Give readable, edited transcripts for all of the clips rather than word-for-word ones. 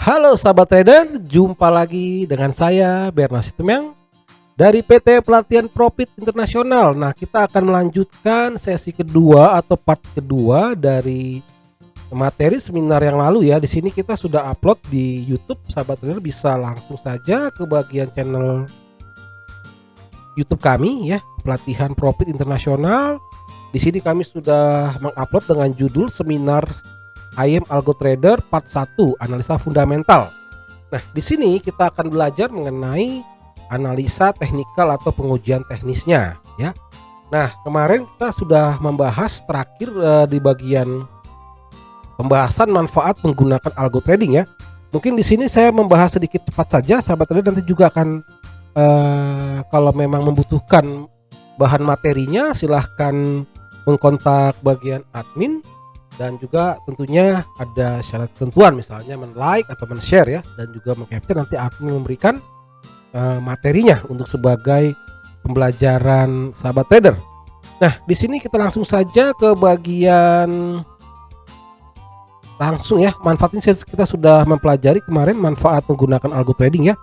Halo sahabat trader, jumpa lagi dengan saya Bernas Situmyang dari PT Pelatihan Profit Internasional. Nah, kita akan melanjutkan sesi kedua atau part kedua dari materi seminar yang lalu ya. Di sini kita sudah upload di YouTube. Sahabat trader bisa langsung saja ke bagian channel YouTube kami ya, Pelatihan Profit Internasional. Di sini kami sudah mengupload dengan judul seminar I am Algo Trader Part 1 Analisa Fundamental. Nah, di sini kita akan belajar mengenai analisa teknikal atau pengujian teknisnya ya. Nah, kemarin kita sudah membahas terakhir di bagian pembahasan manfaat menggunakan algo trading ya. Mungkin di sini saya membahas sedikit cepat saja, sahabat trader, nanti juga akan kalau memang membutuhkan bahan materinya silahkan mengkontak bagian admin. Dan juga tentunya ada syarat ketentuan, misalnya men-like atau men-share ya, dan juga meng-capture, nanti admin memberikan materinya untuk sebagai pembelajaran sahabat trader. Nah, di sini kita langsung saja ke bagian langsung ya. Manfaat ini kita sudah mempelajari kemarin, manfaat menggunakan algo trading ya.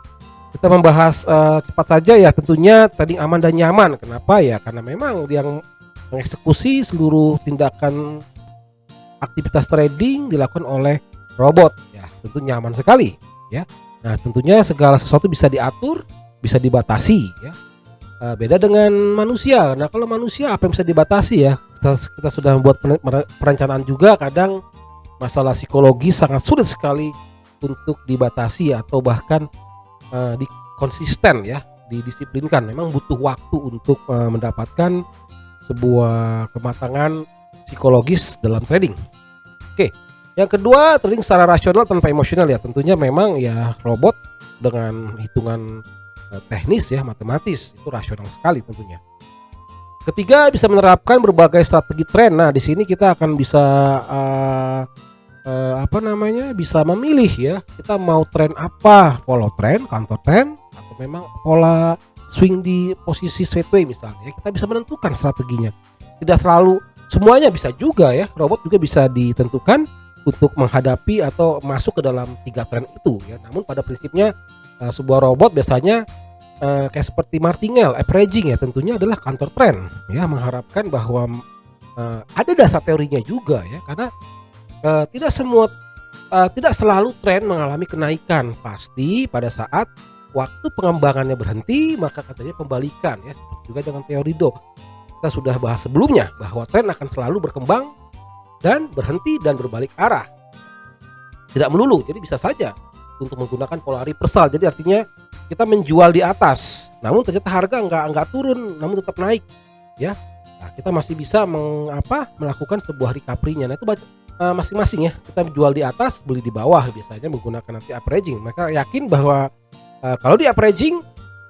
Kita membahas cepat saja ya, tentunya trading aman dan nyaman. Kenapa ya? Karena memang yang mengeksekusi seluruh tindakan aktivitas trading dilakukan oleh robot ya, tentu nyaman sekali ya. Nah, tentunya segala sesuatu bisa diatur, bisa dibatasi ya. Beda dengan manusia. Nah, kalau manusia apa yang bisa dibatasi ya? Kita sudah membuat perencanaan juga, kadang masalah psikologis sangat sulit sekali untuk dibatasi atau bahkan konsisten ya, didisiplinkan. Memang butuh waktu untuk mendapatkan sebuah kematangan psikologis dalam trading. Oke, yang kedua, trading secara rasional tanpa emosional ya. Tentunya memang ya robot dengan hitungan teknis ya, matematis, itu rasional sekali tentunya. Ketiga, bisa menerapkan berbagai strategi tren. Nah, di sini kita akan bisa bisa memilih ya, kita mau tren apa, follow tren, counter tren, atau memang pola swing di posisi sideways misalnya. Kita bisa menentukan strateginya. Tidak selalu semuanya bisa juga ya, robot juga bisa ditentukan untuk menghadapi atau masuk ke dalam 3 tren itu ya. Namun pada prinsipnya sebuah robot biasanya kayak seperti martingale, averaging ya, tentunya adalah counter trend ya, mengharapkan bahwa ada dasar teorinya juga ya, karena tidak selalu tren mengalami kenaikan. Pasti pada saat waktu pengembangannya berhenti, maka katanya pembalikan ya, seperti juga dengan teori Do. Kita sudah bahas sebelumnya bahwa tren akan selalu berkembang dan berhenti dan berbalik arah. Tidak melulu, jadi bisa saja untuk menggunakan pola reversal. Jadi artinya kita menjual di atas, namun ternyata harga enggak turun, namun tetap naik ya. Nah, kita masih bisa melakukan sebuah recovery-nya. Nah, itu masing-masing ya. Kita jual di atas, beli di bawah, biasanya menggunakan nanti averaging. Mereka yakin bahwa kalau di averaging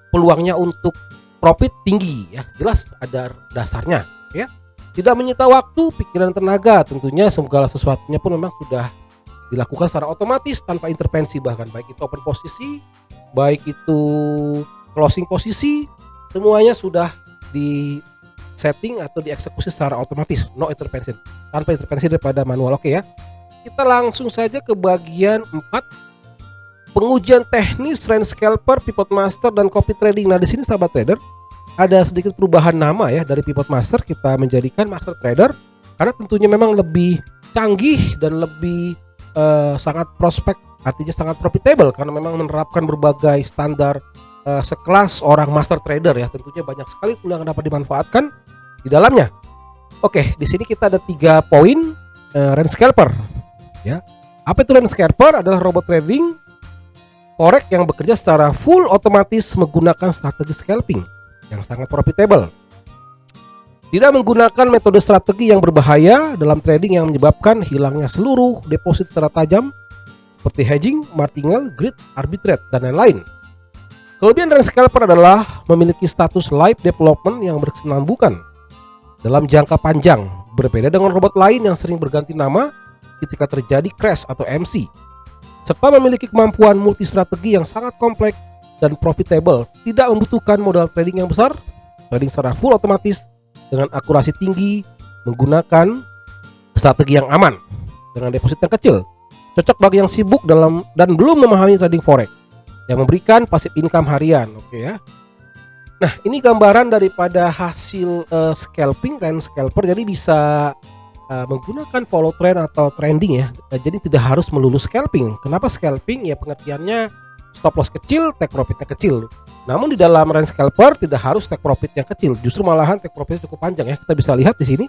peluangnya untuk profit tinggi ya, jelas ada dasarnya ya. Tidak menyita waktu, pikiran, tenaga. Tentunya segala sesuatunya pun memang sudah dilakukan secara otomatis tanpa intervensi, bahkan baik itu open posisi, baik itu closing posisi, semuanya sudah di setting atau dieksekusi secara otomatis, no intervention, tanpa intervensi daripada manual. Oke ya. Kita langsung saja ke bagian 4, pengujian teknis trend scalper, pivot master, dan copy trading. Nah, di sini sahabat trader ada sedikit perubahan nama ya, dari pivot master kita menjadikan master trader, karena tentunya memang lebih canggih dan lebih sangat prospek, artinya sangat profitable, karena memang menerapkan berbagai standar sekelas orang master trader ya. Tentunya banyak sekali tool yang dapat dimanfaatkan di dalamnya. Oke, di sini kita ada 3 poin trend scalper ya. Apa itu trend scalper? Adalah robot trading forex yang bekerja secara full otomatis menggunakan strategi scalping yang sangat profitable. Tidak menggunakan metode strategi yang berbahaya dalam trading yang menyebabkan hilangnya seluruh deposit secara tajam seperti hedging, martingale, greed, arbitrage, dan lain-lain. Kelebihan trend scalper adalah memiliki status live development yang berkesinambungan dalam jangka panjang, berbeda dengan robot lain yang sering berganti nama ketika terjadi crash atau MC, serta memiliki kemampuan multi strategi yang sangat kompleks dan profitable. Tidak membutuhkan modal trading yang besar, trading secara full otomatis dengan akurasi tinggi, menggunakan strategi yang aman dengan deposit yang kecil. Cocok bagi yang sibuk dalam dan belum memahami trading forex yang memberikan passive income harian. Oke ya. Nah, ini gambaran daripada hasil scalping trend scalper. Jadi bisa menggunakan follow trend atau trending ya. Jadi tidak harus melulu scalping. Kenapa scalping? Ya pengertiannya stop loss kecil, take profitnya kecil. Namun di dalam trend scalper tidak harus take profitnya kecil. Justru malahan take profitnya cukup panjang ya. Kita bisa lihat di sini.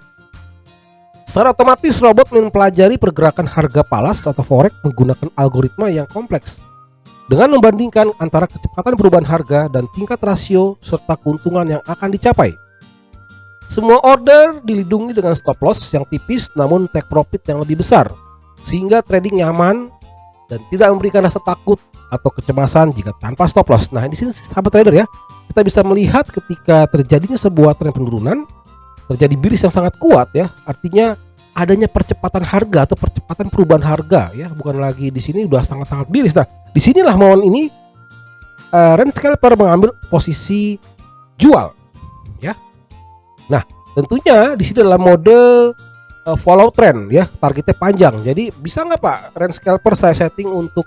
Secara otomatis robot mempelajari pergerakan harga palas atau forex menggunakan algoritma yang kompleks. Dengan membandingkan antara kecepatan perubahan harga dan tingkat rasio serta keuntungan yang akan dicapai. Semua order dilindungi dengan stop loss yang tipis namun take profit yang lebih besar, sehingga trading nyaman dan tidak memberikan rasa takut atau kecemasan jika tanpa stop loss. Nah, di sini sahabat trader ya, kita bisa melihat ketika terjadinya sebuah tren penurunan, terjadi bearish yang sangat kuat ya, artinya adanya percepatan harga atau percepatan perubahan harga ya, bukan lagi di sini udah sangat-sangat bearish. Nah, disinilah momen ini trend scalper mengambil posisi jual ya. Nah, tentunya di sini dalam mode follow trend ya, targetnya panjang. Jadi bisa nggak Pak trend scalper saya setting untuk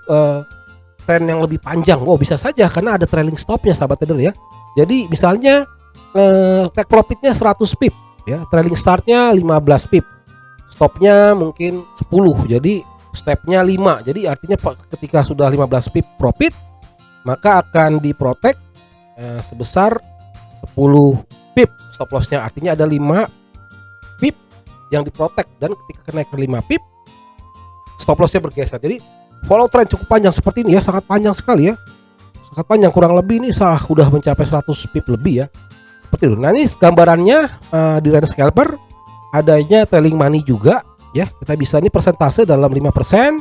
trend yang lebih panjang? Oh, bisa saja karena ada trailing stopnya sahabat trader ya. Jadi misalnya take profitnya 100 pip ya, trailing startnya 15 pip. Stopnya mungkin 10, jadi stepnya 5. Jadi artinya ketika sudah 15 pip profit, maka akan diprotek sebesar 10 pip stop lossnya. Artinya ada 5 pip yang diprotek, dan ketika kenaikan 5 pip stop lossnya bergeser. Jadi follow trend cukup panjang seperti ini ya, sangat panjang sekali ya, sangat panjang, kurang lebih ini sudah mencapai 100 pip lebih ya, seperti itu. Nah, ini gambarannya di trend scalper adanya trailing money juga ya. Kita bisa, ini persentase dalam 5%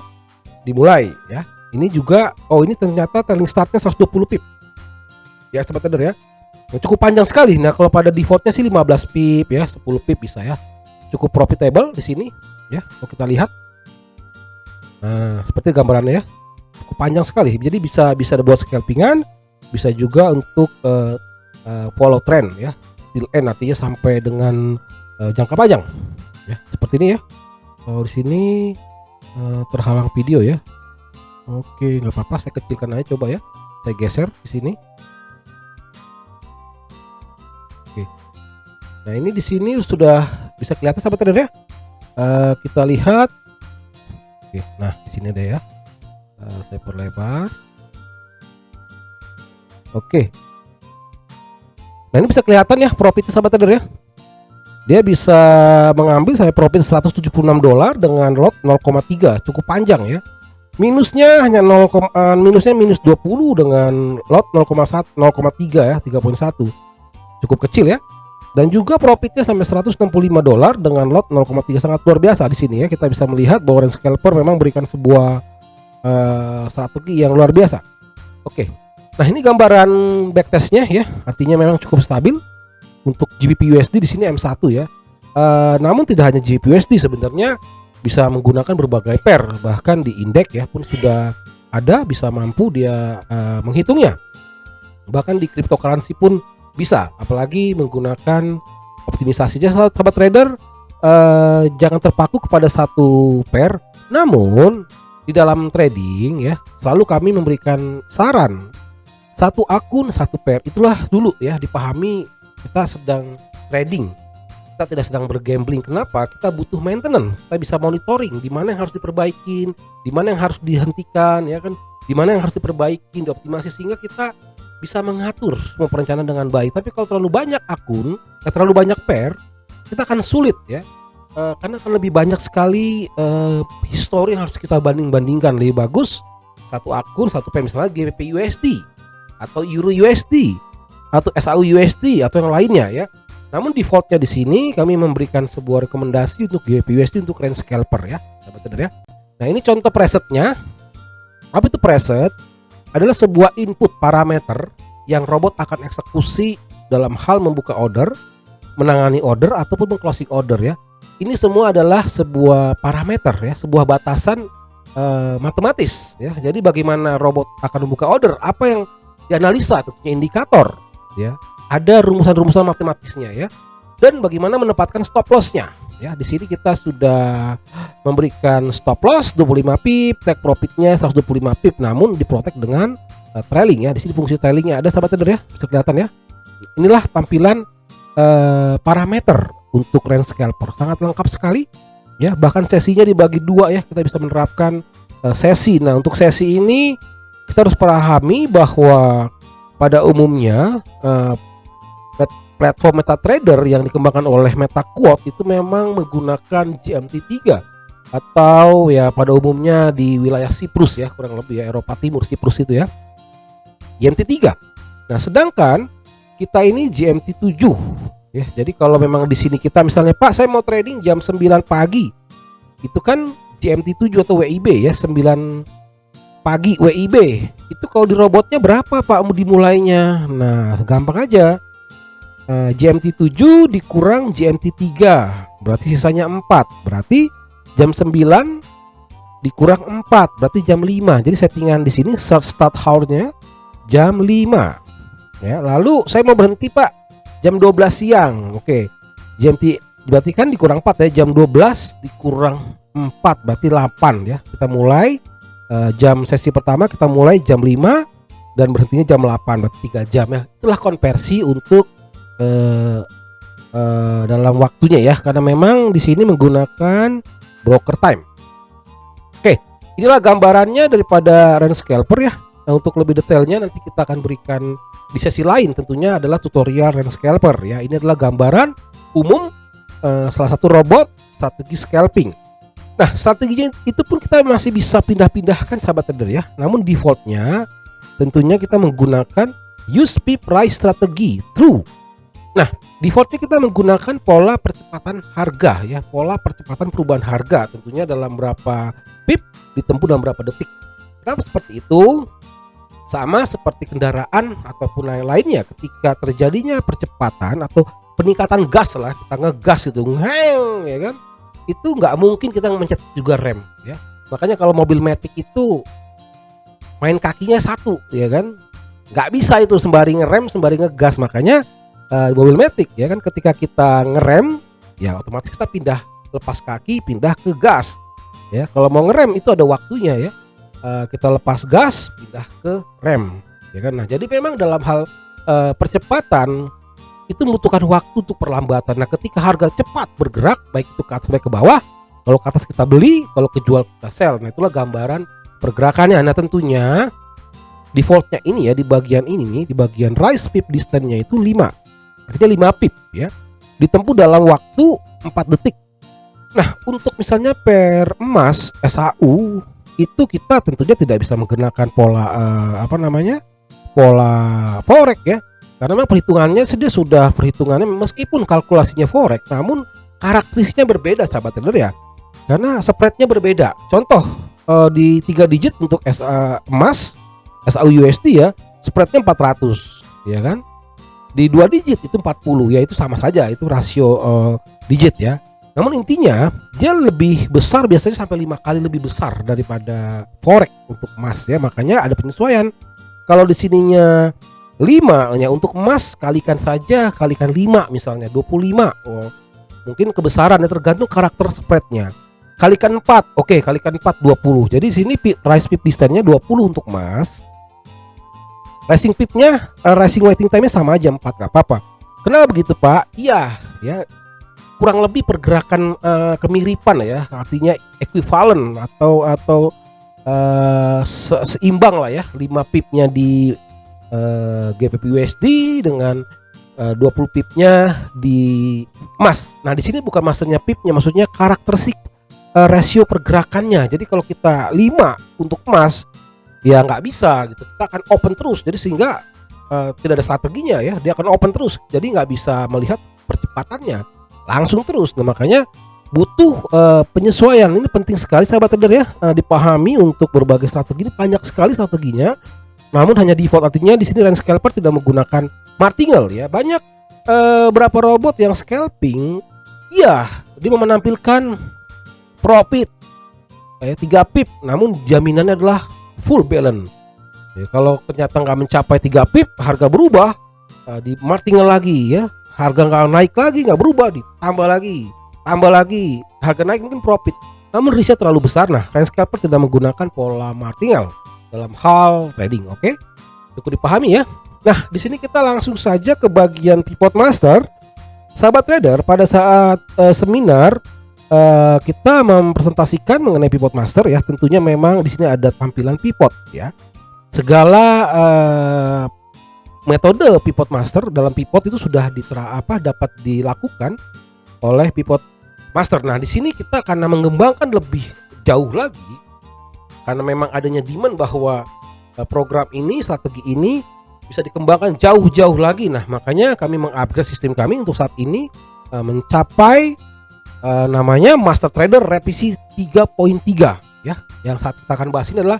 dimulai ya. Ini juga, oh ini ternyata trailing startnya 120 pip ya sahabat trader ya. Cukup panjang sekali. Nah, kalau pada defaultnya sih 15 pip ya, 10 pip bisa ya. Cukup profitable di sini ya. Kalau kita lihat, nah seperti gambarannya ya, cukup panjang sekali. Jadi bisa buat scalpingan, bisa juga untuk follow trend ya, till end, artinya sampai dengan jangka panjang ya, seperti ini ya. Kalau di sini terhalang video ya. Oke, nggak apa-apa, saya kecilkan aja, coba ya, saya geser di sini. Oke, nah ini di sini sudah bisa kelihatan sahabat trader ya. Kita lihat. Oke, nah di sini ada ya. Saya perlebar. Oke, nah ini bisa kelihatan ya profitnya sahabat trader ya. Dia bisa mengambil sampai profit $176 dengan lot 0,3, cukup panjang ya. Minusnya hanya minusnya minus 20 dengan lot 0,3 ya, 3,1. Cukup kecil ya. Dan juga profitnya sampai $165 dengan lot 0,3, sangat luar biasa di sini ya. Kita bisa melihat bahwa trend scalper memang berikan sebuah strategi yang luar biasa. Oke. Nah, ini gambaran backtestnya ya. Artinya memang cukup stabil. Untuk GBP/USD di sini M1 ya. Namun tidak hanya GBP/USD, sebenarnya bisa menggunakan berbagai pair, bahkan di indeks ya pun sudah ada, bisa mampu dia menghitungnya. Bahkan di cryptocurrency pun bisa, apalagi menggunakan optimisasi. Jadi sahabat trader, jangan terpaku kepada satu pair. Namun di dalam trading ya, selalu kami memberikan saran satu akun satu pair. Itulah dulu ya, dipahami kita sedang trading, kita tidak sedang bergambling. Kenapa? Kita butuh maintenance, kita bisa monitoring di mana yang harus diperbaikin, di mana yang harus dihentikan ya kan, di mana yang harus diperbaiki, dioptimasi, sehingga kita bisa mengatur semua perencanaan dengan baik. Tapi kalau terlalu banyak akun, terlalu banyak pair, kita akan sulit ya, karena akan lebih banyak sekali histori yang harus kita bandingkan. Lebih bagus satu akun satu pair, misalnya GBP/USD atau Euro/USD atau SAU/USD atau yang lainnya ya. Namun defaultnya di sini kami memberikan sebuah rekomendasi untuk GBP/USD untuk trend scalper ya, sahabat trader ya. Nah, ini contoh presetnya. Apa itu preset? Adalah sebuah input parameter yang robot akan eksekusi dalam hal membuka order, menangani order ataupun meng-closing order ya. Ini semua adalah sebuah parameter ya, sebuah batasan matematis ya. Jadi bagaimana robot akan membuka order, apa yang dianalisa, tentunya indikator ya, ada rumusan-rumusan matematisnya ya, dan bagaimana menempatkan stop lossnya ya. Di sini kita sudah memberikan stop loss 25 pip, take profitnya 125 pip, namun diprotek dengan trailing ya. Di sini fungsi trailingnya ada sahabat trader ya, bisa kelihatan ya. Inilah tampilan parameter untuk range scalper, sangat lengkap sekali ya. Bahkan sesinya dibagi dua ya, kita bisa menerapkan sesi. Nah, untuk sesi ini kita harus pahami bahwa pada umumnya platform MetaTrader yang dikembangkan oleh MetaQuote itu memang menggunakan GMT3 atau ya pada umumnya di wilayah Siprus ya, kurang lebih ya, Eropa Timur, Siprus itu ya, GMT3. Nah, sedangkan kita ini GMT7 ya. Jadi kalau memang di sini kita misalnya, Pak, saya mau trading jam 9 pagi. Itu kan GMT7 atau WIB ya, 9 pagi WIB. Itu kalau di robotnya berapa, Pak, mau dimulainya? Nah, gampang aja. GMT7 dikurang GMT3 berarti sisanya 4. Berarti jam 9 dikurang 4 berarti jam 5. Jadi settingan di sini start hour-nya jam 5. Ya, lalu saya mau berhenti, Pak, jam 12 siang. Oke. GMT berarti kan dikurang 4 ya, jam 12 dikurang 4 berarti 8 ya. Kita mulai jam sesi pertama kita mulai jam 5 dan berhentinya jam 8 berarti 3 jam ya. Itulah konversi untuk dalam waktunya ya, karena memang di sini menggunakan broker time. Oke, inilah gambarannya daripada range scalper ya. Nah, untuk lebih detailnya nanti kita akan berikan di sesi lain, tentunya adalah tutorial range scalper ya. Ini adalah gambaran umum salah satu robot strategi scalping. Nah, strateginya itu pun kita masih bisa pindah-pindahkan sahabat trader ya. Namun defaultnya tentunya kita menggunakan use pip rise strategi true. Nah, defaultnya kita menggunakan pola percepatan harga ya, pola percepatan perubahan harga, tentunya dalam berapa pip ditempuh dalam berapa detik. Kenapa seperti itu? Sama seperti kendaraan ataupun lain-lainnya, ketika terjadinya percepatan atau peningkatan gas lah, kita ngegas itu, ya kan? Itu nggak mungkin kita mencet juga rem ya. Makanya kalau mobil matic itu main kakinya satu ya kan, nggak bisa itu sembari ngerem sembari ngegas. Makanya mobil matic ya kan, ketika kita ngerem ya otomatis kita pindah, lepas kaki pindah ke gas ya. Kalau mau ngerem itu ada waktunya ya, kita lepas gas pindah ke rem ya kan. Nah, jadi memang dalam hal percepatan itu membutuhkan waktu untuk perlambatan. Nah, ketika harga cepat bergerak, baik itu ke atas baik ke bawah, kalau ke atas kita beli, kalau kejual kita sell. Nah, itulah gambaran pergerakannya. Nah, tentunya defaultnya ini ya, di bagian ini nih, di bagian rise pip distance-nya itu 5. Artinya 5 pip ya, ditempuh dalam waktu 4 detik. Nah, untuk misalnya per emas SAU itu kita tentunya tidak bisa menggunakan pola pola forex ya, karena memang perhitungannya sudah perhitungannya meskipun kalkulasinya forex, namun karakteristiknya berbeda sahabat trader ya, karena spreadnya berbeda. Contoh di 3 digit untuk emas SAU USD ya, spreadnya 400 ya kan. Di 2 digit itu 40 ya, itu sama saja, itu rasio digit ya. Namun intinya dia lebih besar, biasanya sampai 5 kali lebih besar daripada forex untuk emas ya. Makanya ada penyesuaian. Kalau di sininya 5 ya untuk emas, kalikan saja, kalikan 5 misalnya 25. Oh, mungkin kebesarannya tergantung karakter spreadnya. Kalikan 4, oke, kalikan 4 20. Jadi sini price pip distance-nya 20 untuk emas. Rising pipnya, rising waiting time-nya sama aja 4, gak apa-apa. Kenapa begitu, Pak? Iya, ya kurang lebih pergerakan kemiripan ya, artinya equivalent atau seimbang lah ya. 5 pipnya di GBP USD dengan 20 pipnya di emas. Nah, di sini bukan maksudnya pipnya, maksudnya karakteristik rasio pergerakannya. Jadi kalau kita 5 untuk emas ya nggak bisa gitu, kita akan open terus, jadi sehingga tidak ada strateginya ya, dia akan open terus, jadi nggak bisa melihat percepatannya langsung terus. Nah, makanya butuh penyesuaian. Ini penting sekali sahabat trader ya, dipahami untuk berbagai strategi. Ini banyak sekali strateginya, namun hanya default, artinya di sini range scalper tidak menggunakan martingale ya. Banyak berapa robot yang scalping ya, dia menampilkan profit 3 pip, namun jaminannya adalah full balance ya. Kalau ternyata nggak mencapai 3 pip, harga berubah, di martingale lagi ya, harga nggak naik lagi, nggak berubah, ditambah lagi tambah lagi, harga naik mungkin profit. Namun risknya terlalu besar. Nah, trend scalper tidak menggunakan pola martingale dalam hal trading. Oke, cukup dipahami ya. Nah, di sini kita langsung saja ke bagian pivot master. Sahabat trader, pada saat seminar kita mempresentasikan mengenai pivot master ya. Tentunya memang di sini ada tampilan pivot ya. Segala metode pivot master dalam pivot itu sudah dapat dilakukan oleh pivot master. Nah, di sini kita karena mengembangkan lebih jauh lagi karena memang adanya demand bahwa program ini, strategi ini bisa dikembangkan jauh-jauh lagi. Nah, makanya kami mengupgrade sistem kami untuk saat ini mencapai namanya Master Trader revisi 3.3 ya. Yang saat kita akan bahas ini adalah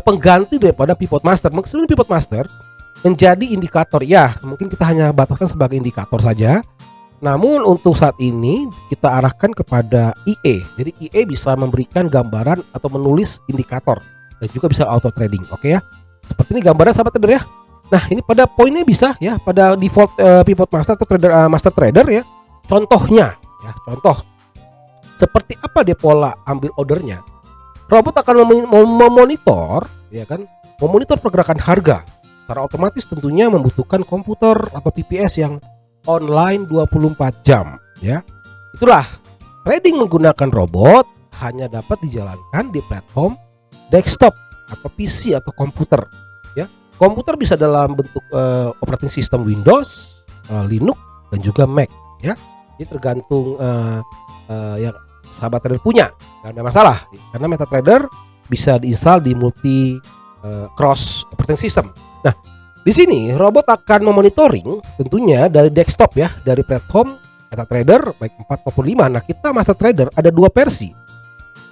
pengganti daripada pivot master. Maksudnya pivot master menjadi indikator ya, mungkin kita hanya bataskan sebagai indikator saja. Namun untuk saat ini kita arahkan kepada IE. Jadi IE bisa memberikan gambaran atau menulis indikator dan juga bisa auto trading. Oke ya. Seperti ini gambaran sahabat trader ya. Nah, ini pada poinnya bisa ya, pada default pivot master atau trader master trader ya. Contohnya ya, contoh seperti apa dia pola ambil ordernya. Robot akan memonitor ya kan, memonitor pergerakan harga. Secara otomatis tentunya membutuhkan komputer atau PPS yang online 24 jam ya. Itulah trading menggunakan robot hanya dapat dijalankan di platform desktop atau PC atau komputer ya. Komputer bisa dalam bentuk operating system Windows, Linux dan juga Mac ya. Jadi tergantung yang sahabat trader punya, gak ada masalah karena MetaTrader bisa diinstal di multi cross operating system. Nah, di sini robot akan memonitoring tentunya dari desktop ya, dari platform MetaTrader baik 4 maupun 5. Nah, kita Master Trader ada 2 versi.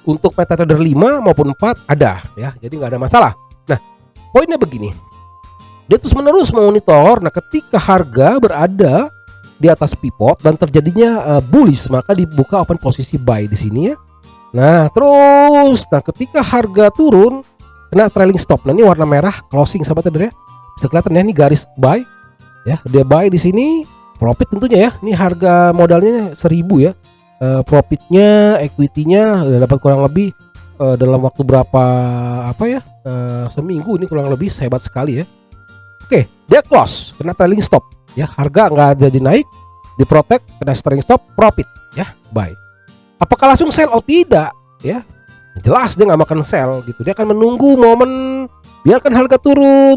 Untuk MetaTrader 5 maupun 4 ada ya. Jadi nggak ada masalah. Nah, poinnya begini. Dia terus menerus memonitor. Nah, ketika harga berada di atas pivot dan terjadinya bullish, maka dibuka open posisi buy di sini ya. Nah, terus ketika harga turun kena trailing stop. Nah, ini warna merah closing sahabat trader ya. Bisa kelihatan ya, ini garis buy ya, dia buy di sini, profit tentunya ya. Ini harga modalnya 1000 ya. Profitnya, equity-nya dapat kurang lebih dalam waktu berapa seminggu ini kurang lebih, hebat sekali ya. Oke, dia close kena trailing stop ya, harga nggak jadi naik, diprotect kena trailing stop, profit ya, buy. Apakah langsung sell? Oh tidak ya, jelas dia nggak makan sell gitu, dia akan menunggu momen. Biarkan harga turun,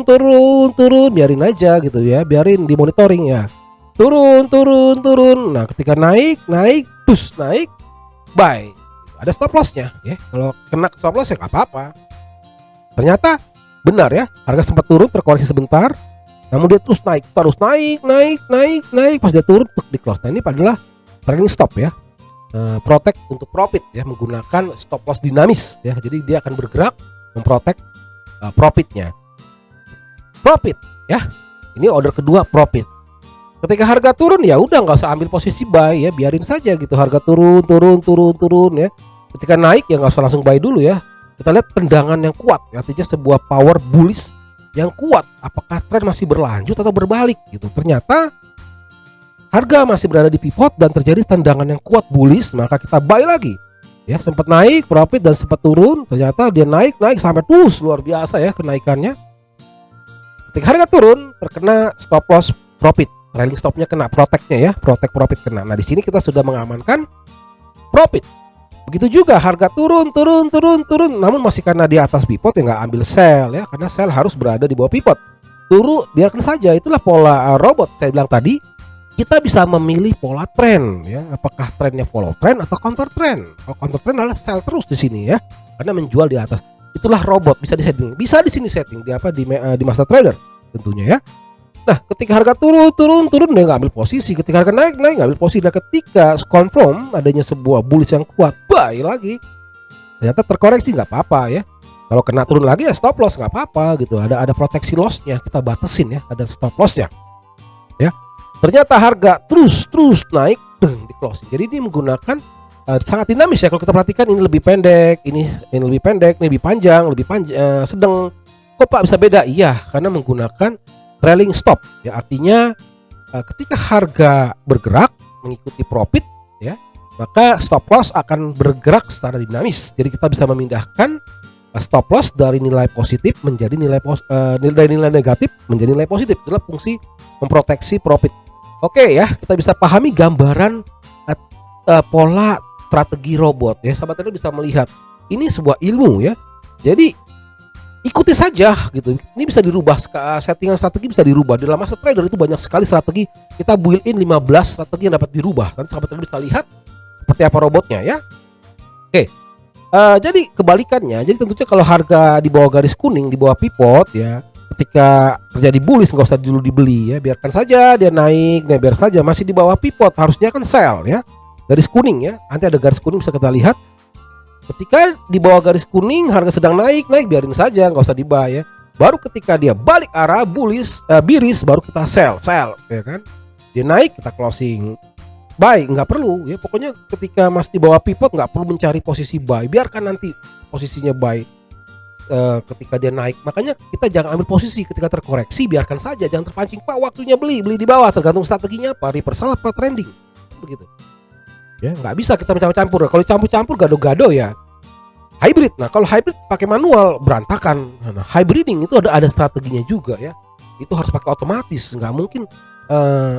biarin aja gitu ya, biarin di monitoring ya. Turun. Nah, ketika naik, terus naik, buy. Ada stop lossnya ya. Kalau kena stop loss ya nggak apa-apa. Ternyata benar ya, harga sempat turun, terkoreksi sebentar, namun dia terus naik, pas dia turun untuk di close. Nah, ini adalah trailing stop ya. Protect untuk profit ya, menggunakan stop loss dinamis ya. Jadi dia akan bergerak memprotect profitnya. Profit ya. Ini order kedua profit. Ketika harga turun ya udah nggak usah ambil posisi buy ya, biarin saja gitu, harga turun ya. Ketika naik ya nggak usah langsung buy dulu ya. Kita lihat tendangan yang kuat, artinya sebuah power bullish yang kuat. Apakah tren masih berlanjut atau berbalik gitu. Ternyata harga masih berada di pivot dan terjadi tendangan yang kuat bullish, maka kita buy lagi. Ya, sempat naik profit dan sempat turun, ternyata dia naik sampai terus luar biasa ya kenaikannya. Ketika harga turun terkena stop loss profit, trailing stopnya kena, protectnya ya, protect profit kena. Nah, di sini kita sudah mengamankan profit. Begitu juga harga turun, namun masih karena di atas pivot ya nggak ambil sell ya, karena sell harus berada di bawah pivot. Turun biarkan saja, itulah pola robot. Saya bilang tadi kita bisa memilih pola tren ya, apakah trennya follow trend atau counter trend. Kalau counter trend adalah sell terus di sini ya, karena menjual di atas. Itulah robot, bisa disetting, bisa di sini setting di Master Trader tentunya ya. Nah, ketika harga turun dia nggak ambil posisi, ketika harga naik nggak ambil posisi. Dan ketika confirm adanya sebuah bullish yang kuat, buy lagi. Ternyata terkoreksi nggak apa-apa ya. Kalau kena turun lagi ya stop loss nggak apa-apa gitu. Ada proteksi lossnya, kita batasin ya, ada stop lossnya ya. Ternyata harga terus naik di closing. Jadi ini menggunakan sangat dinamis ya. Kalau kita perhatikan ini lebih pendek, ini lebih pendek, ini lebih panjang, sedang. Kok Pak bisa beda? Iya, karena menggunakan trailing stop ya. Artinya ketika harga bergerak mengikuti profit ya, maka stop loss akan bergerak secara dinamis. Jadi kita bisa memindahkan stop loss dari nilai positif menjadi nilai negatif menjadi nilai positif dalam fungsi memproteksi profit. Oke ya, kita bisa pahami gambaran pola strategi robot ya. Sahabat trader bisa melihat ini sebuah ilmu ya. Jadi ikuti saja gitu. Ini bisa dirubah, settingan strategi bisa dirubah. Dalam Master Trader itu banyak sekali strategi. Kita build in 15 strategi yang dapat dirubah. Nanti sahabat trader bisa lihat seperti apa robotnya ya. Oke. Jadi kebalikannya, jadi tentunya kalau harga di bawah garis kuning, di bawah pivot ya, ketika terjadi bullish nggak usah dulu dibeli ya, biarkan saja dia naik, biar saja masih di bawah pivot harusnya kan sell ya, garis kuning ya, nanti ada garis kuning bisa kita lihat. Ketika di bawah garis kuning harga sedang naik biarin saja, nggak usah dibuy ya. Baru ketika dia balik arah bullish, biris baru kita sell ya kan, dia naik kita closing. Buy nggak perlu ya, pokoknya ketika masih di bawah pivot nggak perlu mencari posisi buy, biarkan nanti posisinya buy ketika dia naik. Makanya kita jangan ambil posisi ketika terkoreksi, biarkan saja, jangan terpancing pak waktunya beli di bawah, tergantung strateginya apa, reversal apa trending begitu ya. Nggak bisa kita campur-campur. Kalau campur-campur gado-gado ya hybrid. Nah kalau hybrid pakai manual berantakan. Nah, hybriding itu ada strateginya juga ya, itu harus pakai otomatis, nggak mungkin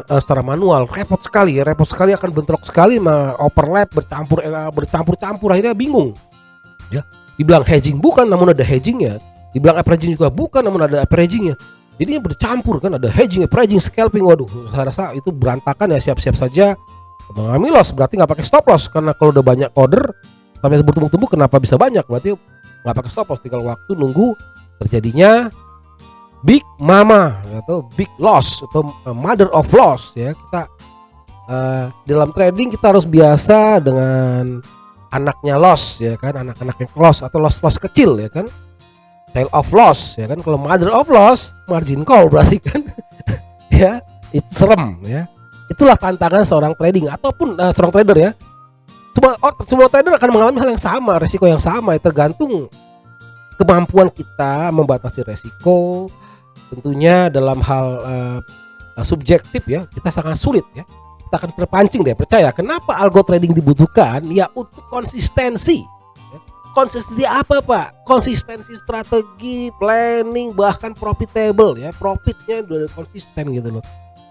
secara manual. Repot sekali akan bentrok sekali, overlap, bercampur akhirnya bingung ya. Dibilang hedging bukan, namun ada hedgingnya. Dibilang averaging juga bukan, namun ada averagingnya. Jadinya bercampur kan, ada hedging, averaging, scalping. Waduh, saya rasa itu berantakan ya. Siap-siap saja mengalami loss, berarti nggak pakai stop loss, karena kalau udah banyak order sampai bertumbuk-tumbuk kenapa bisa banyak, berarti nggak pakai stop loss, tinggal waktu nunggu terjadinya big mama atau big loss atau mother of loss ya. Kita dalam trading kita harus biasa dengan anaknya loss ya kan, anak-anaknya loss atau loss kecil ya kan, child of loss ya kan. Kalau mother of loss margin call berarti kan ya itu serem ya. Itulah tantangan seorang trading ataupun seorang trader ya. Semua trader akan mengalami hal yang sama, resiko yang sama ya, tergantung kemampuan kita membatasi resiko. Tentunya dalam hal subjektif ya, kita sangat sulit ya, kita akan terpancing deh. Percaya kenapa algo trading dibutuhkan ya, untuk konsistensi ya. Konsistensi apa pak? Konsistensi strategi, planning, bahkan profitable ya, profitnya udah konsisten gitu loh.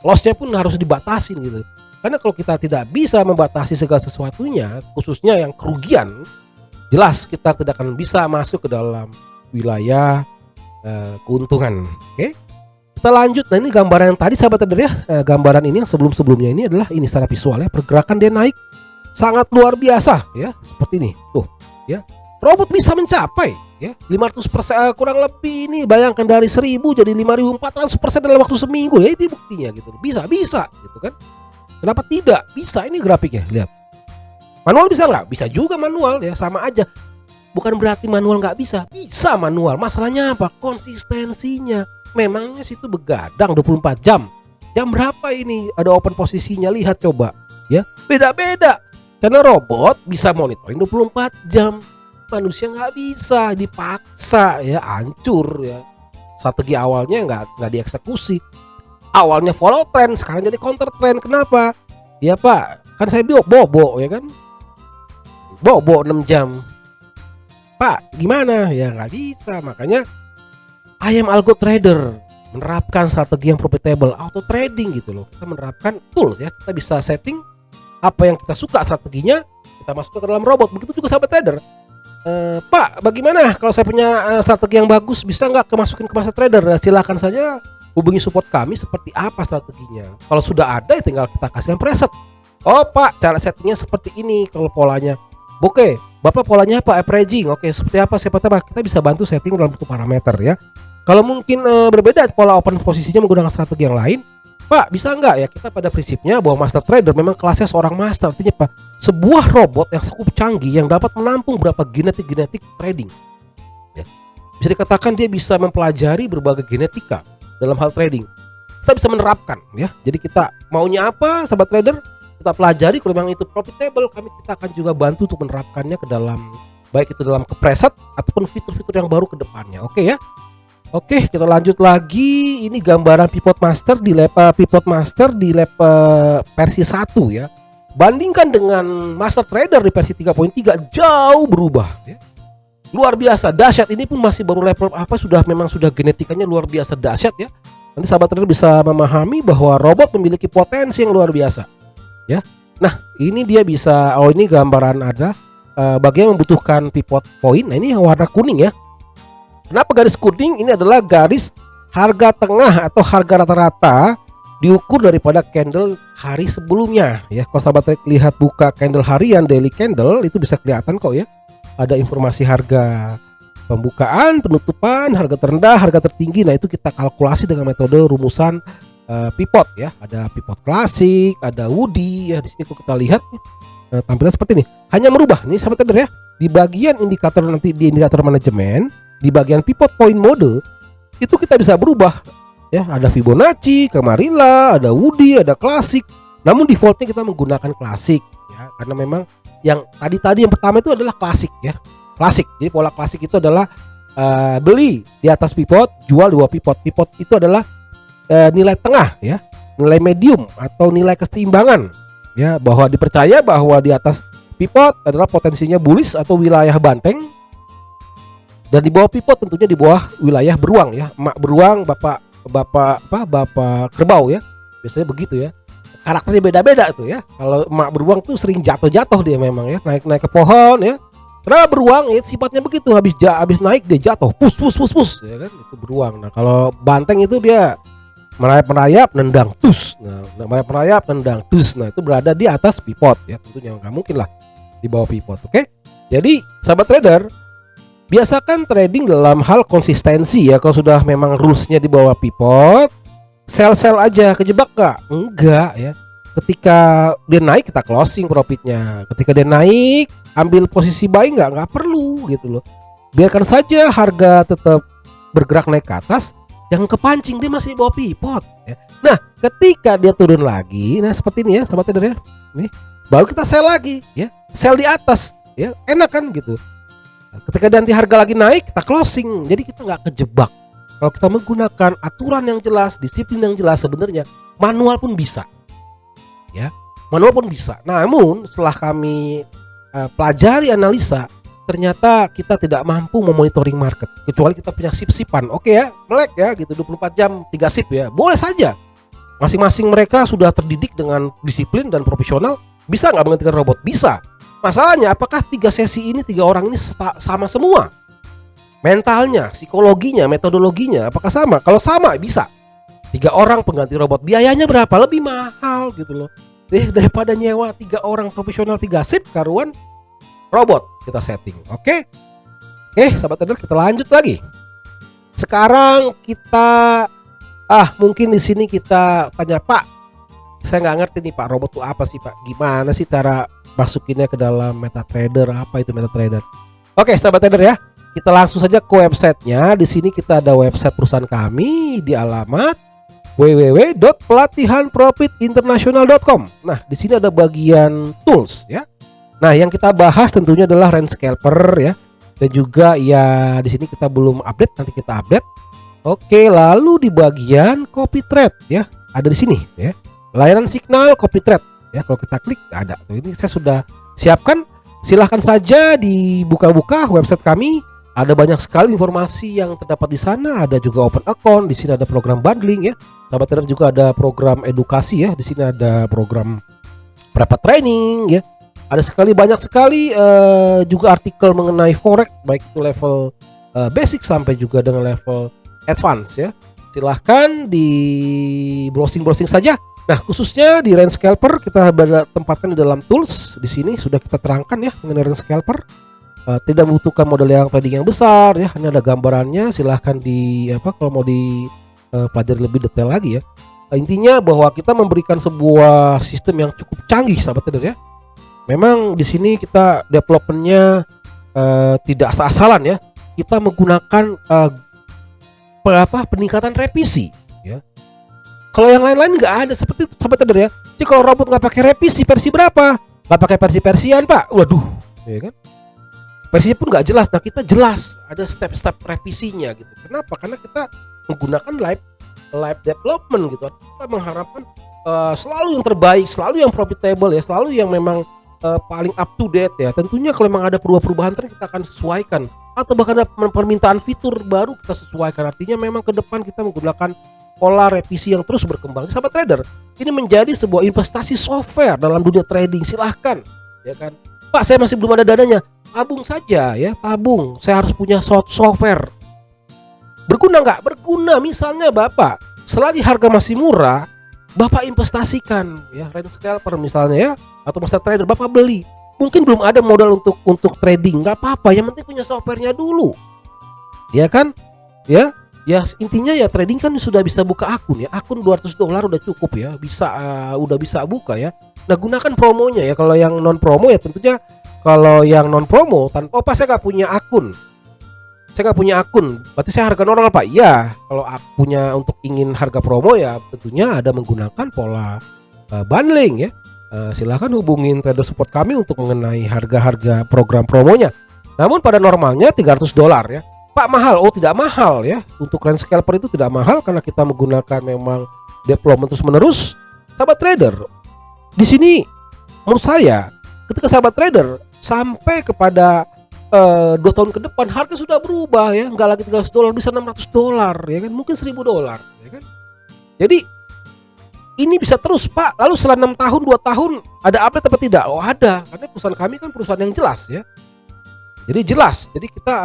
Lossnya pun harus dibatasin gitu, karena kalau kita tidak bisa membatasi segala sesuatunya, khususnya yang kerugian, jelas kita tidak akan bisa masuk ke dalam wilayah keuntungan. Oke, kita lanjut. Nah ini gambaran yang tadi sahabat trader ya, gambaran ini yang sebelumnya ini adalah ini secara visual ya, pergerakan dia naik sangat luar biasa ya, seperti ini tuh ya. Robot bisa mencapai ya 500% kurang lebih ini, bayangkan dari 1000 jadi 5400% dalam waktu seminggu ya, ini buktinya gitu. Bisa gitu kan, kenapa tidak bisa? Ini grafiknya lihat. Manual bisa nggak? Bisa juga manual ya, sama aja. Bukan berarti manual nggak bisa manual. Masalahnya apa? Konsistensinya. Memangnya situ begadang 24 jam. Jam berapa ini ada open posisinya? Lihat coba ya. Beda-beda. Karena robot bisa monitoring 24 jam. Manusia nggak bisa, dipaksa ya, hancur ya. Strategi awalnya nggak dieksekusi. Awalnya follow trend, sekarang jadi counter trend. Kenapa? Ya pak, kan saya bobo ya kan. Bobo 6 jam. Pak gimana ya, nggak bisa. Makanya I am algo trader menerapkan strategi yang profitable, auto trading gitu loh. Kita menerapkan tools ya, kita bisa setting apa yang kita suka strateginya, kita masuk ke dalam robot. Begitu juga sahabat trader. Pak bagaimana kalau saya punya strategi yang bagus, bisa nggak kemasukin ke Master Trader? Silakan saja hubungi support kami, seperti apa strateginya. Kalau sudah ada tinggal kita kasihkan preset. Oh pak, cara settingnya seperti ini. Kalau polanya oke, bapak polanya apa? Averaging. Oke, seperti apa? Siapa tahu kita bisa bantu setting dalam bentuk parameter ya. Kalau mungkin berbeda pola open posisinya menggunakan strategi yang lain, pak bisa nggak ya? Kita pada prinsipnya bahwa Master Trader memang kelasnya seorang master. Artinya apa? Sebuah robot yang cukup canggih yang dapat menampung berapa genetik trading ya. Bisa dikatakan dia bisa mempelajari berbagai genetika dalam hal trading. Kita bisa menerapkan ya. Jadi kita maunya apa sahabat trader, kita pelajari. Kalau memang itu profitable, kita akan juga bantu untuk menerapkannya ke dalam, baik itu dalam preset ataupun fitur-fitur yang baru ke depannya. Oke ya. Oke, kita lanjut lagi. Ini gambaran pivot master di lab versi 1 ya. Bandingkan dengan Master Trader di versi 3.3 jauh berubah ya. Luar biasa dahsyat. Ini pun masih baru level memang sudah genetikanya luar biasa dahsyat ya. Nanti sahabat trader bisa memahami bahwa robot memiliki potensi yang luar biasa ya. Nah ini dia bisa, ini gambaran ada bagian membutuhkan pivot point. Nah ini yang warna kuning ya. Kenapa garis kuning? Ini adalah garis harga tengah atau harga rata-rata diukur daripada candle hari sebelumnya ya. Kalau sahabat lihat buka candle harian daily candle itu bisa kelihatan kok ya. Ada informasi harga pembukaan, penutupan, harga terendah, harga tertinggi. Nah itu kita kalkulasi dengan metode rumusan pivot ya. Ada pivot klasik, ada Woody ya. Di sini kalau kita lihat tampilan seperti ini. Hanya merubah nih sahabat trader ya. Di bagian indikator nanti di indikator manajemen, di bagian pivot point mode itu kita bisa berubah ya. Ada Fibonacci, Camarilla, ada Woody, ada klasik. Namun defaultnya kita menggunakan klasik ya, karena memang yang tadi yang pertama itu adalah klasik ya. Klasik. Jadi pola klasik itu adalah beli di atas pivot, jual di bawah pivot. Pivot itu adalah nilai tengah ya, nilai medium atau nilai keseimbangan ya, bahwa dipercaya bahwa di atas pivot adalah potensinya bullish atau wilayah banteng, dan di bawah pivot tentunya di bawah wilayah beruang ya. Emak beruang, bapak kerbau ya. Biasanya begitu ya. Karakternya beda-beda tuh ya. Kalau emak beruang tuh sering jatuh-jatuh dia memang ya, naik ke pohon ya. Karena beruang ya sifatnya begitu, habis naik dia jatuh, pus ya kan, itu beruang. Nah, kalau banteng itu dia merayap nendang tus. Nah, merayap nendang tus. Nah, itu berada di atas pivot ya. Tentunya nggak mungkin lah di bawah pivot. Oke. Jadi, sahabat trader, biasakan trading dalam hal konsistensi ya. Kalau sudah memang rulesnya di bawah pivot, sell aja. Kejebak gak? Enggak ya. Ketika dia naik kita closing profitnya. Ketika dia naik ambil posisi buy nggak perlu gitu loh. Biarkan saja harga tetap bergerak naik ke atas. Yang kepancing dia masih di bawah pivot ya. Nah ketika dia turun lagi, nah seperti ini ya sahabat trader ya. Nih baru kita sell lagi ya. Sell di atas ya, enak kan gitu. Ketika nanti harga lagi naik kita closing, jadi kita nggak kejebak. Kalau kita menggunakan aturan yang jelas, disiplin yang jelas, sebenarnya manual pun bisa ya, manual pun bisa. Namun setelah kami pelajari analisa, ternyata kita tidak mampu memonitoring market kecuali kita punya sip-sipan. Oke ya, melek ya gitu 24 jam 3 sip ya, boleh saja. Masing-masing mereka sudah terdidik dengan disiplin dan profesional, bisa nggak menghentikan robot? Bisa. Masalahnya apakah 3 sesi ini 3 orang ini sama semua? Mentalnya, psikologinya, metodologinya apakah sama? Kalau sama bisa. 3 orang pengganti robot, biayanya berapa? Lebih mahal gitu loh. Daripada nyewa 3 orang profesional 3 sip karuan robot kita setting. Oke, sahabat trader, kita lanjut lagi. Sekarang kita mungkin di sini kita tanya, Pak, saya nggak ngerti nih Pak, robot itu apa sih Pak? Gimana sih cara masukinnya ke dalam MetaTrader? Apa itu MetaTrader? Oke, sahabat trader ya, kita langsung saja ke websitenya. Di sini kita ada website perusahaan kami di alamat www.pelatihanprofitinternational.com. Nah, di sini ada bagian tools ya. Nah, yang kita bahas tentunya adalah range scalper ya. Dan juga ya di sini kita belum update, nanti kita update. Oke, lalu di bagian copy trade ya, ada di sini ya. Layanan signal copy trade ya. Kalau kita klik ada. Tuh, ini saya sudah siapkan. Silahkan saja dibuka-buka website kami. Ada banyak sekali informasi yang terdapat di sana. Ada juga open account. Di sini ada program bundling ya. Sahabat trader, juga ada program edukasi ya. Di sini ada program private training ya. Ada banyak sekali juga artikel mengenai forex, baik itu level basic sampai juga dengan level advance ya. Silahkan di browsing saja. Nah, khususnya di range scalper kita tempatkan di dalam tools. Di sini sudah kita terangkan ya mengenai range scalper. Tidak membutuhkan model yang trading yang besar ya. Hanya ada gambarannya. Silahkan kalau mau pelajari lebih detail lagi ya. Intinya bahwa kita memberikan sebuah sistem yang cukup canggih sahabat trader ya. Memang di sini kita developmentnya tidak asal-asalan ya. Kita menggunakan peningkatan revisi ya. Kalau yang lain-lain nggak ada seperti itu sahabat trader ya. Jadi kalau robot nggak pakai revisi versi berapa? Nggak pakai versi-versian Pak. Waduh, ya kan? Versinya pun nggak jelas. Nah, kita jelas ada step-step revisinya gitu. Kenapa? Karena kita menggunakan live development gitu. Kita mengharapkan selalu yang terbaik, selalu yang profitable ya, selalu yang memang paling up to date ya. Tentunya kalau memang ada perubahan-perubahan tren kita akan sesuaikan, atau bahkan ada permintaan fitur baru kita sesuaikan. Artinya memang ke depan kita menggunakan pola revisi yang terus berkembang. Sahabat trader, ini menjadi sebuah investasi software dalam dunia trading. Silahkan, ya kan? Pak, saya masih belum ada dananya. Tabung saja ya, tabung. Saya harus punya software. Berguna nggak? Berguna. Misalnya Bapak, selagi harga masih murah, Bapak investasikan ya, Rent Scalper misalnya ya, atau Master Trader, Bapak beli. Mungkin belum ada modal untuk trading, nggak apa-apa. Yang penting punya softwarenya dulu, ya kan? Ya, intinya ya trading kan sudah bisa buka akun ya. Akun $200 udah cukup ya, bisa udah bisa buka ya. Nah, gunakan promonya ya. Kalau yang non promo ya tentunya, kalau yang non promo tanpa saya nggak punya akun. Saya nggak punya akun, berarti saya harga normal Pak. Iya, kalau aku punya untuk ingin harga promo ya tentunya ada menggunakan pola bundling ya. Silahkan hubungin trader support kami untuk mengenai harga-harga program promonya. Namun pada normalnya $300 ya. Pak, mahal? Oh, tidak mahal ya. Untuk Rent Scalper itu tidak mahal karena kita menggunakan memang development terus menerus. Sahabat trader, di sini menurut saya ketika sahabat trader sampai kepada 2 tahun ke depan harga sudah berubah ya, nggak lagi $300, bisa $600 ya kan, mungkin $1000 ya kan. Jadi ini bisa terus Pak. Lalu setelah 6 tahun 2 tahun ada update apa tidak? Oh ada, karena perusahaan kami kan perusahaan yang jelas ya. Jadi jelas, jadi kita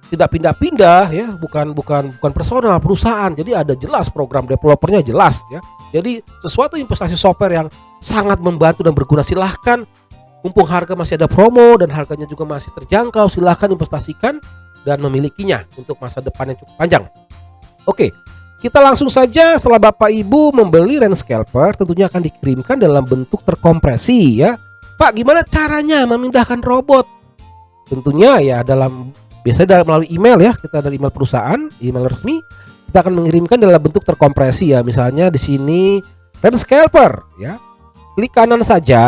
tidak pindah-pindah ya, bukan personal, perusahaan. Jadi ada jelas program developernya jelas ya. Jadi sesuatu investasi software yang sangat membantu dan berguna. Silahkan, mumpung harga masih ada promo dan harganya juga masih terjangkau, silahkan investasikan dan memilikinya untuk masa depan yang cukup panjang. Oke, kita langsung saja. Setelah Bapak Ibu membeli Rent Scalper, tentunya akan dikirimkan dalam bentuk terkompresi ya. Pak, gimana caranya memindahkan robot? Tentunya ya biasanya melalui email ya, kita dari email perusahaan, email resmi, kita akan mengirimkan dalam bentuk terkompresi ya. Misalnya di sini Rent Scalper ya, klik kanan saja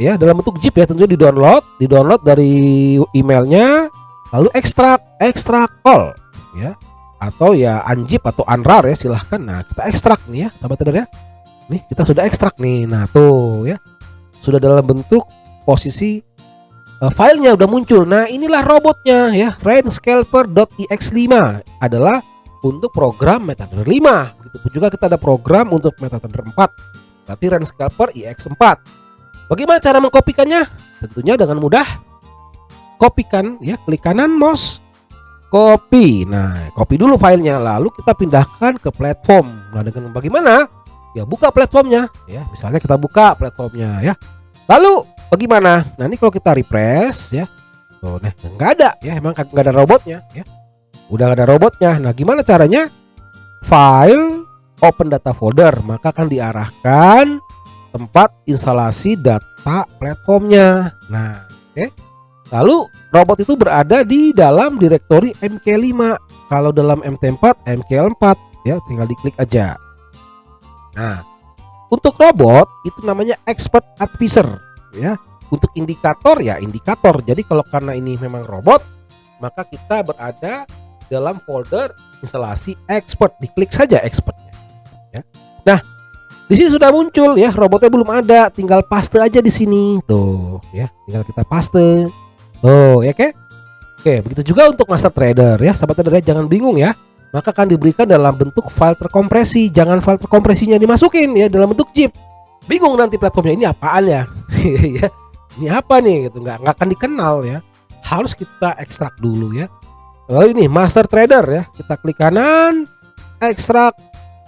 ya, dalam bentuk zip ya, tentunya di download dari emailnya, lalu ekstrak all ya, atau ya unzip atau unrar ya, silahkan. Nah, kita ekstrak nih ya sahabat trader ya. Nih kita sudah ekstrak nih. Nah tuh ya, sudah dalam bentuk posisi filenya udah muncul. Nah, inilah robotnya ya, rentscalper.ex5 adalah untuk program MetaTrader 5. Begitupun juga kita ada program untuk MetaTrader 4, berarti Rent Scalper EX4. Bagaimana cara mengkopikannya? Tentunya dengan mudah. Kopikan ya, klik kanan mouse, copy. Nah, copy dulu filenya, lalu kita pindahkan ke platform. Nah, dengan bagaimana? Ya, buka platformnya ya. Misalnya kita buka platformnya ya. Lalu bagaimana? Nah, ini kalau kita refresh ya. Tuh, nah, nggak ada ya, emang nggak ada robotnya ya. Udah nggak ada robotnya. Nah, gimana caranya? File, open data folder, maka akan diarahkan tempat instalasi data platformnya. Nah, oke. Lalu robot itu berada di dalam direktori MK5. Kalau dalam MT4, MK4 ya, tinggal diklik aja. Nah, untuk robot itu namanya expert advisor ya. Untuk indikator ya indikator. Jadi kalau karena ini memang robot, maka kita berada dalam folder instalasi expert. Diklik saja expertnya ya. Nah, di sini sudah muncul ya, robotnya belum ada, tinggal paste aja di sini tuh ya, tinggal kita paste tuh ya. Oke, begitu juga untuk Master Trader ya, sahabat trader ya, jangan bingung ya, maka akan diberikan dalam bentuk file terkompresi. Jangan file terkompresinya dimasukin ya dalam bentuk zip, bingung nanti platformnya ini apaan ya. Ya, ini apa nih gitu, nggak akan dikenal ya, harus kita ekstrak dulu ya. Lalu ini Master Trader ya, kita klik kanan, ekstrak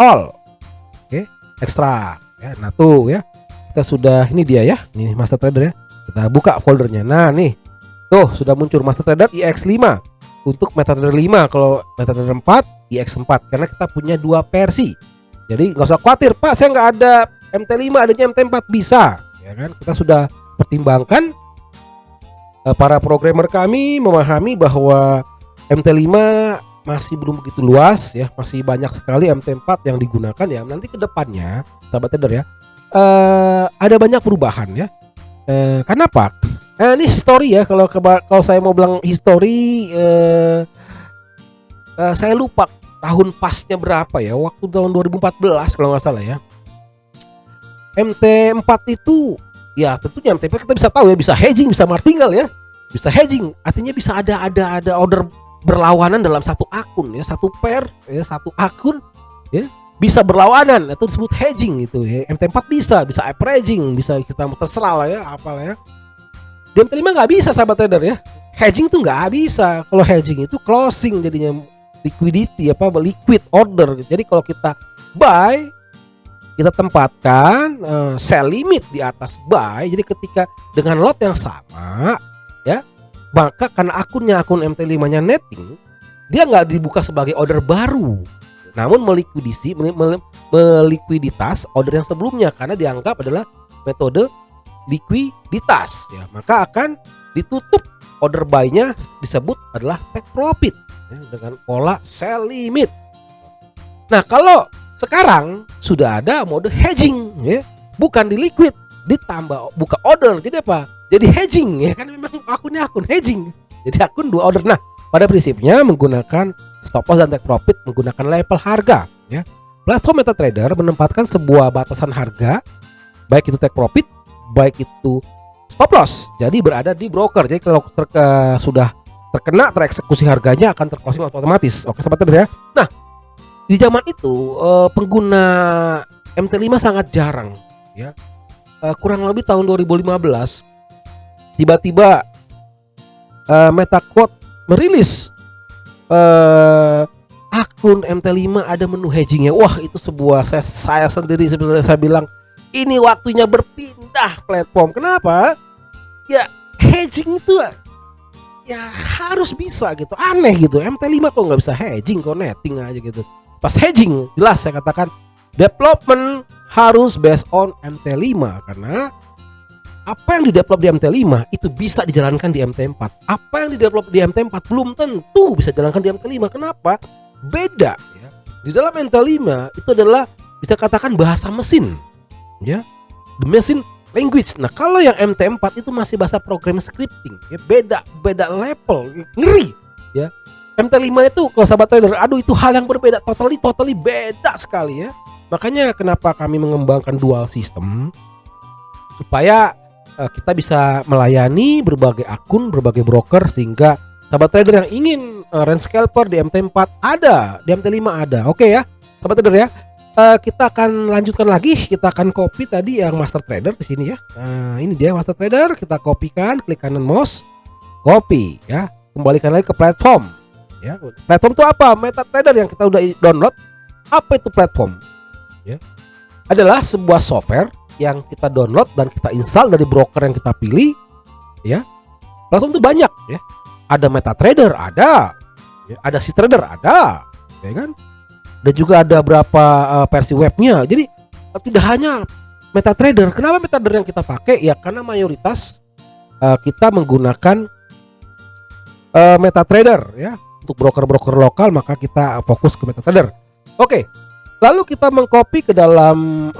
all. Oke, ekstrak ya. Nah tuh ya, kita sudah, ini dia ya, ini Master Trader ya. Kita buka foldernya. Nah nih, tuh sudah muncul Master Trader EX5 untuk MetaTrader 5. Kalau MetaTrader 4 EX4, karena kita punya 2 versi. Jadi nggak usah khawatir, Pak saya nggak ada MT5, adanya MT4, bisa ya kan. Kita sudah pertimbangkan, para programmer kami memahami bahwa MT5 masih belum begitu luas ya, masih banyak sekali MT4 yang digunakan ya. Nanti ke depannya sahabat trader ya, ada banyak perubahan ya. Kenapa? Ini history ya, kalau saya mau bilang history, saya lupa tahun pasnya berapa ya, waktu tahun 2014 kalau nggak salah ya. MT4 itu ya tentunya MT4 kita bisa tahu ya, bisa hedging, bisa martingale ya. Bisa hedging, artinya bisa ada order berlawanan dalam satu akun ya, satu pair ya, satu akun ya, bisa berlawanan, itu disebut hedging itu ya. MT4 bisa averaging, bisa kita terserah lah ya, apalah ya. Di MT5 nggak bisa sahabat trader ya. Hedging tuh nggak bisa. Kalau hedging itu closing jadinya, liquidity liquid order. Jadi kalau kita buy, kita tempatkan sell limit di atas buy. Jadi ketika dengan lot yang sama ya, maka karena akun MT5-nya netting, dia nggak dibuka sebagai order baru, namun melikuiditas order yang sebelumnya karena dianggap adalah metode likuiditas ya, maka akan ditutup order buy-nya, disebut adalah take profit ya, dengan pola sell limit. Nah kalau sekarang sudah ada mode hedging ya, bukan di liquid ditambah buka order, jadi apa? Jadi hedging ya kan, memang akunnya akun hedging. Jadi akun dua order. Nah, pada prinsipnya menggunakan stop loss dan take profit menggunakan level harga ya. Platform MetaTrader menempatkan sebuah batasan harga, baik itu take profit, baik itu stop loss. Jadi berada di broker. Jadi kalau sudah terkena tereksekusi harganya akan terclosing otomatis. Oke sobat trader ya. Nah, di zaman itu pengguna MT5 sangat jarang ya. Kurang lebih tahun 2015 tiba-tiba MetaQuote merilis akun MT5 ada menu hedgingnya. Wah itu sebuah, saya sendiri sebenarnya saya bilang ini waktunya berpindah platform. Kenapa? Ya hedging itu ya harus bisa gitu. Aneh gitu, MT5 kok nggak bisa hedging, kok netting aja gitu. Pas hedging jelas saya katakan development harus based on MT5, karena apa yang didevelop di MT5 itu bisa dijalankan di MT4. Apa yang didevelop di MT4 belum tentu bisa dijalankan di MT5. Kenapa? Beda ya. Di dalam MT5 itu adalah bisa katakan bahasa mesin ya, the machine language. Nah kalau yang MT4 itu masih bahasa program scripting ya, beda level, ngeri ya. MT5 itu kalau sahabat trader, aduh itu hal yang berbeda, totally beda sekali ya. Makanya kenapa kami mengembangkan dual system, supaya kita bisa melayani berbagai akun, berbagai broker, sehingga sahabat trader yang ingin range scalper di MT4 ada, di MT5 ada. Oke ya sahabat trader ya. Kita akan lanjutkan lagi, kita akan copy tadi yang master trader di sini ya. Ini dia master trader, kita kopikan, klik kanan mouse, copy ya, kembalikan lagi ke platform ya. Platform itu apa? MetaTrader yang kita udah download. Apa itu platform ya? Adalah sebuah software yang kita download dan kita install dari broker yang kita pilih ya. Platform itu banyak ya. Ada MetaTrader, ada ya, ada CTrader, ada ya kan. Dan juga ada berapa versi webnya. Jadi tidak hanya MetaTrader. Kenapa MetaTrader yang kita pakai? Ya karena mayoritas kita menggunakan MetaTrader ya. Untuk broker-broker lokal maka kita fokus ke MetaTrader. Oke. Lalu kita mengcopy ke dalam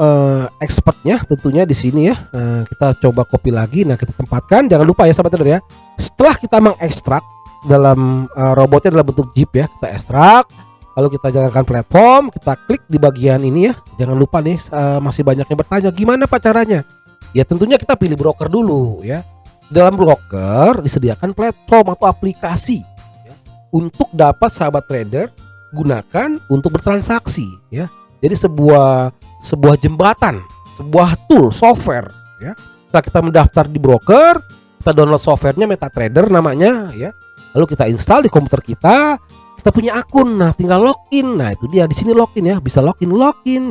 expertnya tentunya di sini ya. Kita coba copy lagi. Nah kita tempatkan. Jangan lupa ya sahabat trader ya. Setelah kita mengekstrak dalam robotnya dalam bentuk zip ya, kita ekstrak. Lalu kita jalankan platform. Kita klik di bagian ini ya. Jangan lupa nih masih banyak yang bertanya gimana pak caranya. Ya tentunya kita pilih broker dulu ya. Dalam broker disediakan platform atau aplikasi ya, untuk dapat sahabat trader gunakan untuk bertransaksi ya. Jadi sebuah jembatan, sebuah tool software ya. Setelah kita mendaftar di broker, kita download softwarenya MetaTrader namanya ya. Lalu kita install di komputer kita punya akun. Nah, tinggal login. Nah, itu dia di sini login ya. Bisa login.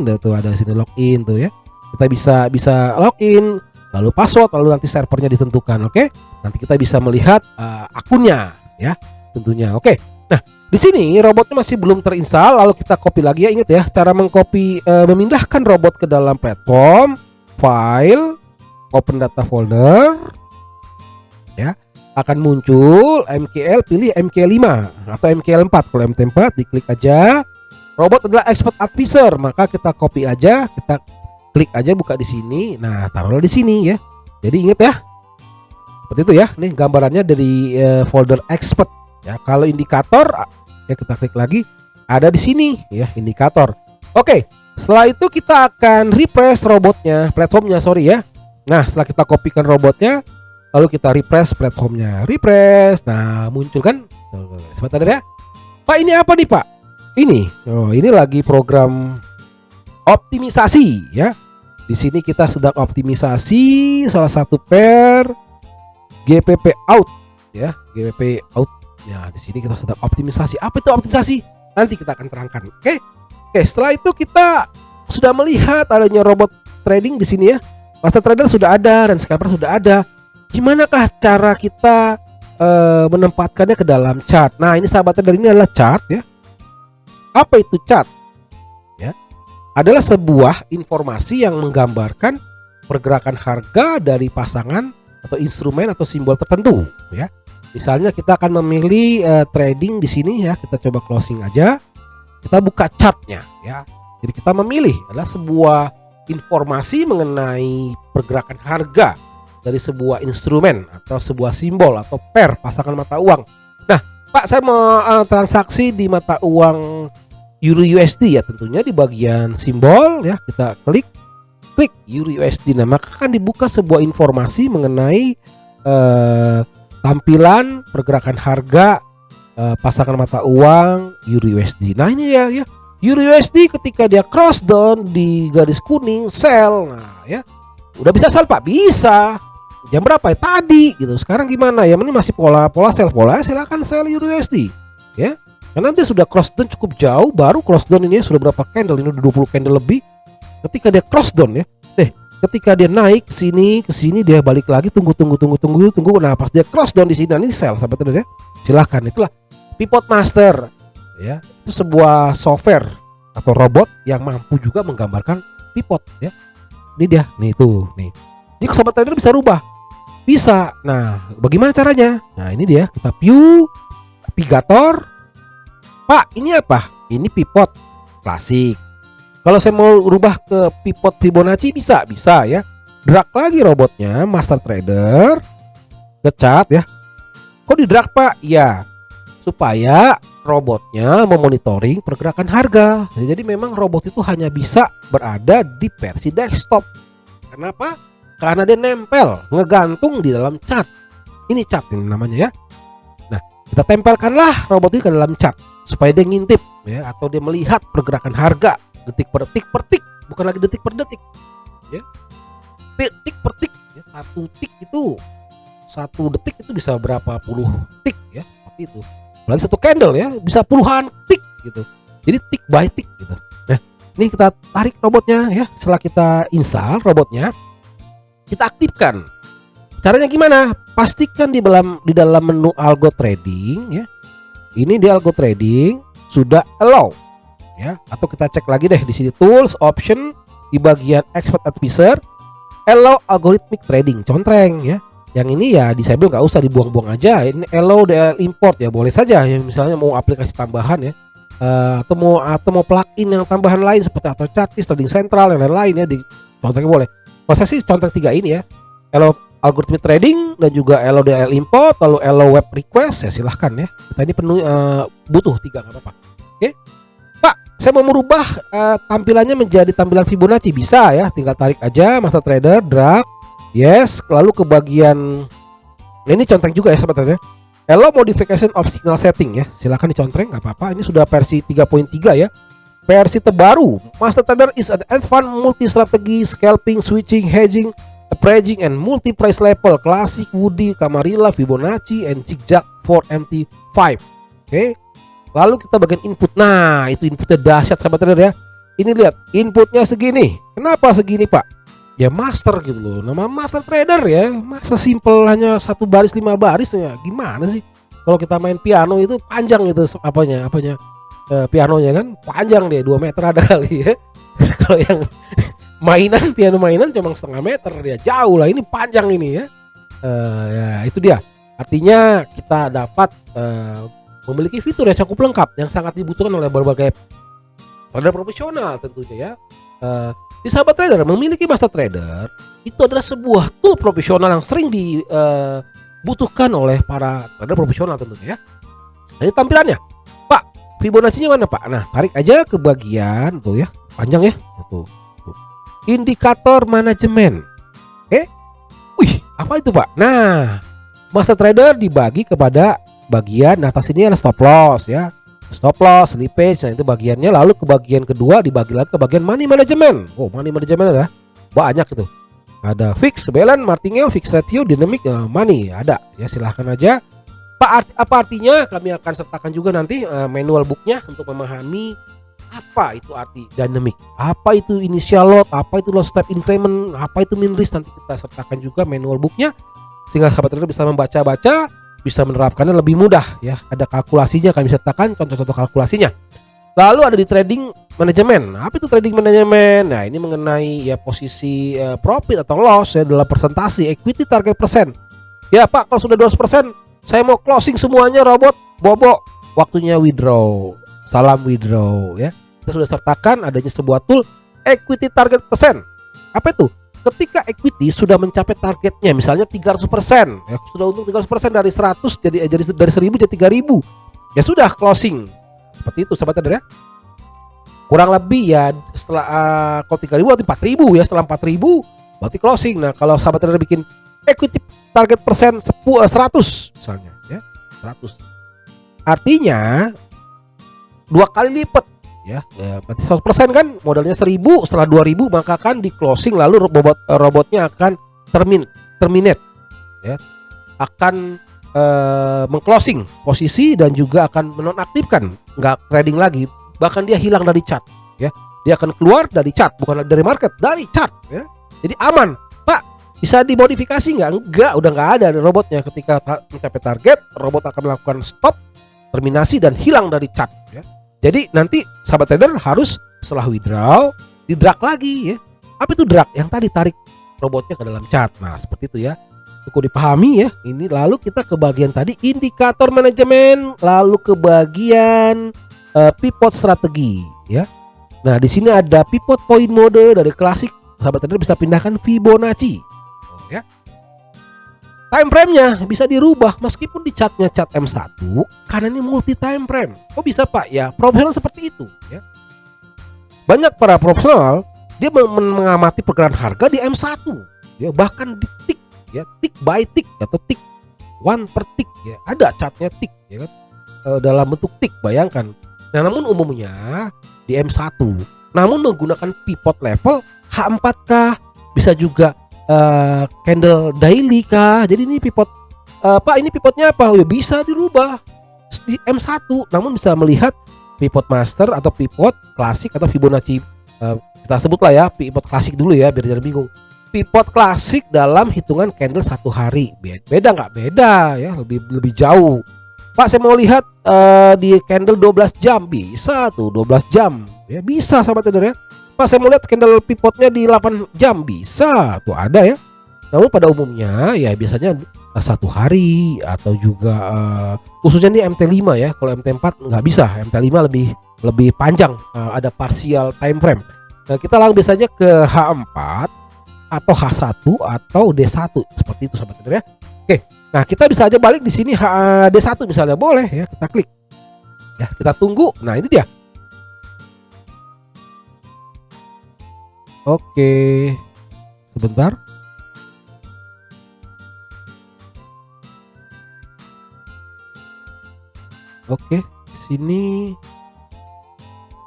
Nah, tuh ada di sini login tuh ya. Kita bisa login, lalu password, lalu nanti servernya ditentukan, oke? Nanti kita bisa melihat akunnya ya, tentunya. Oke. Nah, di sini robotnya masih belum terinstall, lalu kita copy lagi ya. Ingat ya, cara mengcopy memindahkan robot ke dalam platform, file, open data folder ya. Akan muncul MKL, pilih MK5 atau MKL4. Kalau MT4 diklik aja. Robot adalah expert advisor, maka kita copy aja, kita klik aja buka di sini. Nah, taruhlah di sini ya. Jadi ingat ya. Seperti itu ya. Nih gambarannya dari folder expert. Ya, kalau indikator ya kita klik lagi, ada di sini ya indikator. Oke, Setelah itu kita akan refresh robotnya, platformnya sorry ya. Nah setelah kita kopikan robotnya, lalu kita refresh platformnya, refresh. Nah muncul kan, sebentar ya. Pak ini apa nih Pak? Ini lagi program optimisasi ya. Di sini kita sedang optimisasi salah satu pair GPP out ya, GPP out. Ya di sini kita sedang optimisasi. Apa itu optimisasi? Nanti kita akan terangkan. Oke, setelah itu kita sudah melihat adanya robot trading di sini ya. Master Trader sudah ada dan scalper sudah ada. Gimanakah cara kita menempatkannya ke dalam chart? Nah, ini sahabat trader, ini adalah chart ya. Apa itu chart? Ya. Adalah sebuah informasi yang menggambarkan pergerakan harga dari pasangan atau instrumen atau simbol tertentu ya. Misalnya kita akan memilih trading di sini ya. Kita coba closing aja. Kita buka chartnya ya. Jadi kita memilih adalah sebuah informasi mengenai pergerakan harga dari sebuah instrumen atau sebuah simbol atau pair pasangan mata uang. Nah, Pak, saya mau transaksi di mata uang Euro USD ya, tentunya di bagian simbol ya, kita klik Euro USD. Nah, maka akan dibuka sebuah informasi mengenai tampilan pergerakan harga pasangan mata uang Euro USD. Nah, ini ya Euro USD ketika dia cross down di garis kuning sell. Nah ya udah bisa sell Pak, bisa. Jam berapa ya tadi gitu. Sekarang gimana ya, ini masih pola sell, silakan sell Euro USD ya, karena dia sudah cross down cukup jauh. Baru cross down ini sudah berapa candle, ini udah 20 candle lebih. Ketika dia cross down ya, ketika dia naik ke sini dia balik lagi, tunggu. Nah pas dia cross down di sini, nah ini sell sahabat trader ya. Silahkan, itulah Pivot Master ya, itu sebuah software atau robot yang mampu juga menggambarkan pivot ya. Ini dia, nih tuh, nih. Jadi sobat trader bisa rubah, bisa. Nah, bagaimana caranya? Nah, ini dia, kita view navigator. Pak, ini apa? Ini pivot klasik. Kalau saya mau rubah ke pivot Fibonacci bisa ya. Drag lagi robotnya, Master Trader ke chart ya. Kok di drag Pak? Ya, supaya robotnya memonitoring pergerakan harga. Jadi memang robot itu hanya bisa berada di versi desktop. Kenapa? Karena dia nempel, ngegantung di dalam chart. Ini chart ini namanya ya. Nah, kita tempelkanlah robot ini ke dalam chart supaya dia ngintip ya, atau dia melihat pergerakan harga detik per detik, bukan lagi detik per detik ya. Detik per detik ya. Satu detik itu bisa berapa puluh tik ya, seperti itu. Lagi satu candle ya bisa puluhan tik gitu, jadi tik by tik gitu. Nah ini kita tarik robotnya ya. Setelah kita install robotnya, kita aktifkan. Caranya gimana? Pastikan di dalam menu algo trading ya. Ini di algo trading sudah allow ya, atau kita cek lagi deh di sini tools option di bagian expert advisor, allow algorithmic trading, contreng ya. Yang ini ya disable, nggak usah dibuang-buang aja. Ini allow DL import ya, boleh saja ya, misalnya mau aplikasi tambahan ya, atau mau plugin yang tambahan lain seperti Auto Chartis, Trading Central dan lain-lain ya, di contrengnya boleh. Proses sih contreng 3 ini ya, allow algorithmic trading dan juga allow DL import, lalu allow web request ya, silahkan ya. Kita ini penuh butuh 3 nggak apa-apa. Oke Pak, saya mau merubah tampilannya menjadi tampilan Fibonacci, bisa ya, tinggal tarik aja Master Trader, drag. Yes, lalu ke bagian ini contreng juga ya sahabat trader. Allow modification of signal setting ya, silakan dicontreng, nggak apa-apa. Ini sudah versi 3.3 ya, versi terbaru. Master Trader is an advanced multi-strategy, scalping, switching, hedging, averaging, and multi-price level, classic, Woody, Camarilla, Fibonacci, and zigzag for MT5. Oke. Lalu kita bagian input. Nah, itu inputnya dahsyat sahabat trader ya. Ini lihat, inputnya segini. Kenapa segini Pak? Ya master gitu loh, nama Master Trader ya. Masa simple hanya 1 baris 5 baris ya, gimana sih? Kalau kita main piano itu panjang itu apanya pianonya kan panjang, dia 2 meter ada kali ya. Kalau yang piano mainan cuma setengah meter, dia jauh lah, ini panjang ini ya. Ya itu dia, artinya kita dapat memiliki fitur yang cukup lengkap yang sangat dibutuhkan oleh berbagai trader profesional tentunya ya. Di sahabat trader, memiliki Master Trader itu adalah sebuah tool profesional yang sering dibutuhkan oleh para trader profesional tentunya ya. Nah, ini tampilannya Pak, Fibonacci-nya mana Pak? Nah, tarik aja ke bagian tuh ya, panjang ya. Tuh. Indikator manajemen. Wih, apa itu Pak? Nah, master trader dibagi kepada bagian atas ini adalah stop loss ya. Stop loss, slippage, nah itu bagiannya. Lalu ke bagian kedua dibagi lagi ke bagian money management. Oh, money management ada banyak itu. Ada fix, balance, martingale, fix ratio, dynamic, money ada. Ya silahkan aja. Pak, apa artinya? Kami akan sertakan juga nanti manual booknya untuk memahami apa itu arti dynamic, apa itu initial lot, apa itu loss step increment, apa itu min risk. Nanti kita sertakan juga manual booknya sehingga sahabat trader bisa membaca-baca, bisa menerapkannya lebih mudah ya. Ada kalkulasinya, kami sertakan contoh-contoh kalkulasinya. Lalu ada di trading manajemen. Apa itu trading manajemen? Nah, ini mengenai ya posisi profit atau loss ya dalam persentase equity target persen. Ya Pak, kalau sudah 200% saya mau closing semuanya robot, bobo, waktunya withdraw. Salam withdraw ya. Kita sudah sertakan adanya sebuah tool equity target persen. Apa itu? Ketika equity sudah mencapai targetnya, misalnya 300%, ya sudah untung 300% dari 100 jadi dari 1000 jadi 3000. Ya sudah closing. Seperti itu sahabat trader ya. Kurang lebih ya setelah kalau 3000 berarti 4000 ya, setelah 4000 berarti closing. Nah, kalau sahabat trader bikin equity target persen 100 misalnya ya, 100. Artinya 2 kali lipat ya, berarti 100% kan modalnya 1000, setelah 2000 maka akan di closing, lalu robotnya akan terminate ya, akan mengclosing posisi dan juga akan menonaktifkan, nggak trading lagi, bahkan dia hilang dari chart ya, dia akan keluar dari chart, bukan dari market, dari chart ya. Jadi aman Pak, bisa dimodifikasi enggak, udah nggak ada robotnya. Ketika mencapai target, robot akan melakukan stop, terminasi dan hilang dari chart ya. Jadi nanti sahabat trader harus setelah withdraw di drag lagi ya. Apa itu drag? Yang tadi tarik robotnya ke dalam chart. Nah seperti itu ya, cukup dipahami ya. Ini lalu kita ke bagian tadi indikator manajemen, lalu ke bagian pivot strategi ya. Nah di sini ada pivot point mode dari klasik, sahabat trader bisa pindahkan Fibonacci ya. Time frame-nya bisa dirubah meskipun di chartnya chart M1 karena ini multi time frame. Kok bisa Pak? Ya profesional seperti itu ya. Banyak para profesional dia mengamati pergerakan harga di M1 ya, bahkan di tick ya, tick by tick atau tick one per tick ya. Ada chartnya tick ya kan, dalam bentuk tick, bayangkan. Nah, namun umumnya di M1 namun menggunakan pivot level H4K, bisa juga candle daily kah. Jadi ini pivot Pak, ini pivotnya apa? Ya bisa dirubah di M1, namun bisa melihat pivot master atau pivot klasik atau Fibonacci. Kita sebutlah ya pivot klasik dulu ya biar jangan bingung. Pivot klasik dalam hitungan candle 1 hari. Beda nggak? Beda ya, lebih jauh. Pak, saya mau lihat di candle 12 jam. Bisa tuh 12 jam. Ya bisa sahabat trader ya. Pak, saya mau lihat candle pivotnya di 8 jam. Bisa, tuh ada ya. Namun pada umumnya ya biasanya 1 hari atau juga khususnya di MT5 ya. Kalau MT4 nggak bisa, MT5 lebih panjang, ada partial time frame. Nah, kita langsung biasanya ke H4 atau H1 atau D1 seperti itu sahabat trader ya. Oke, nah kita bisa aja balik di sini D1 misalnya, boleh ya, kita klik. Ya, kita tunggu. Nah, ini dia. Oke, sebentar. Oke, sini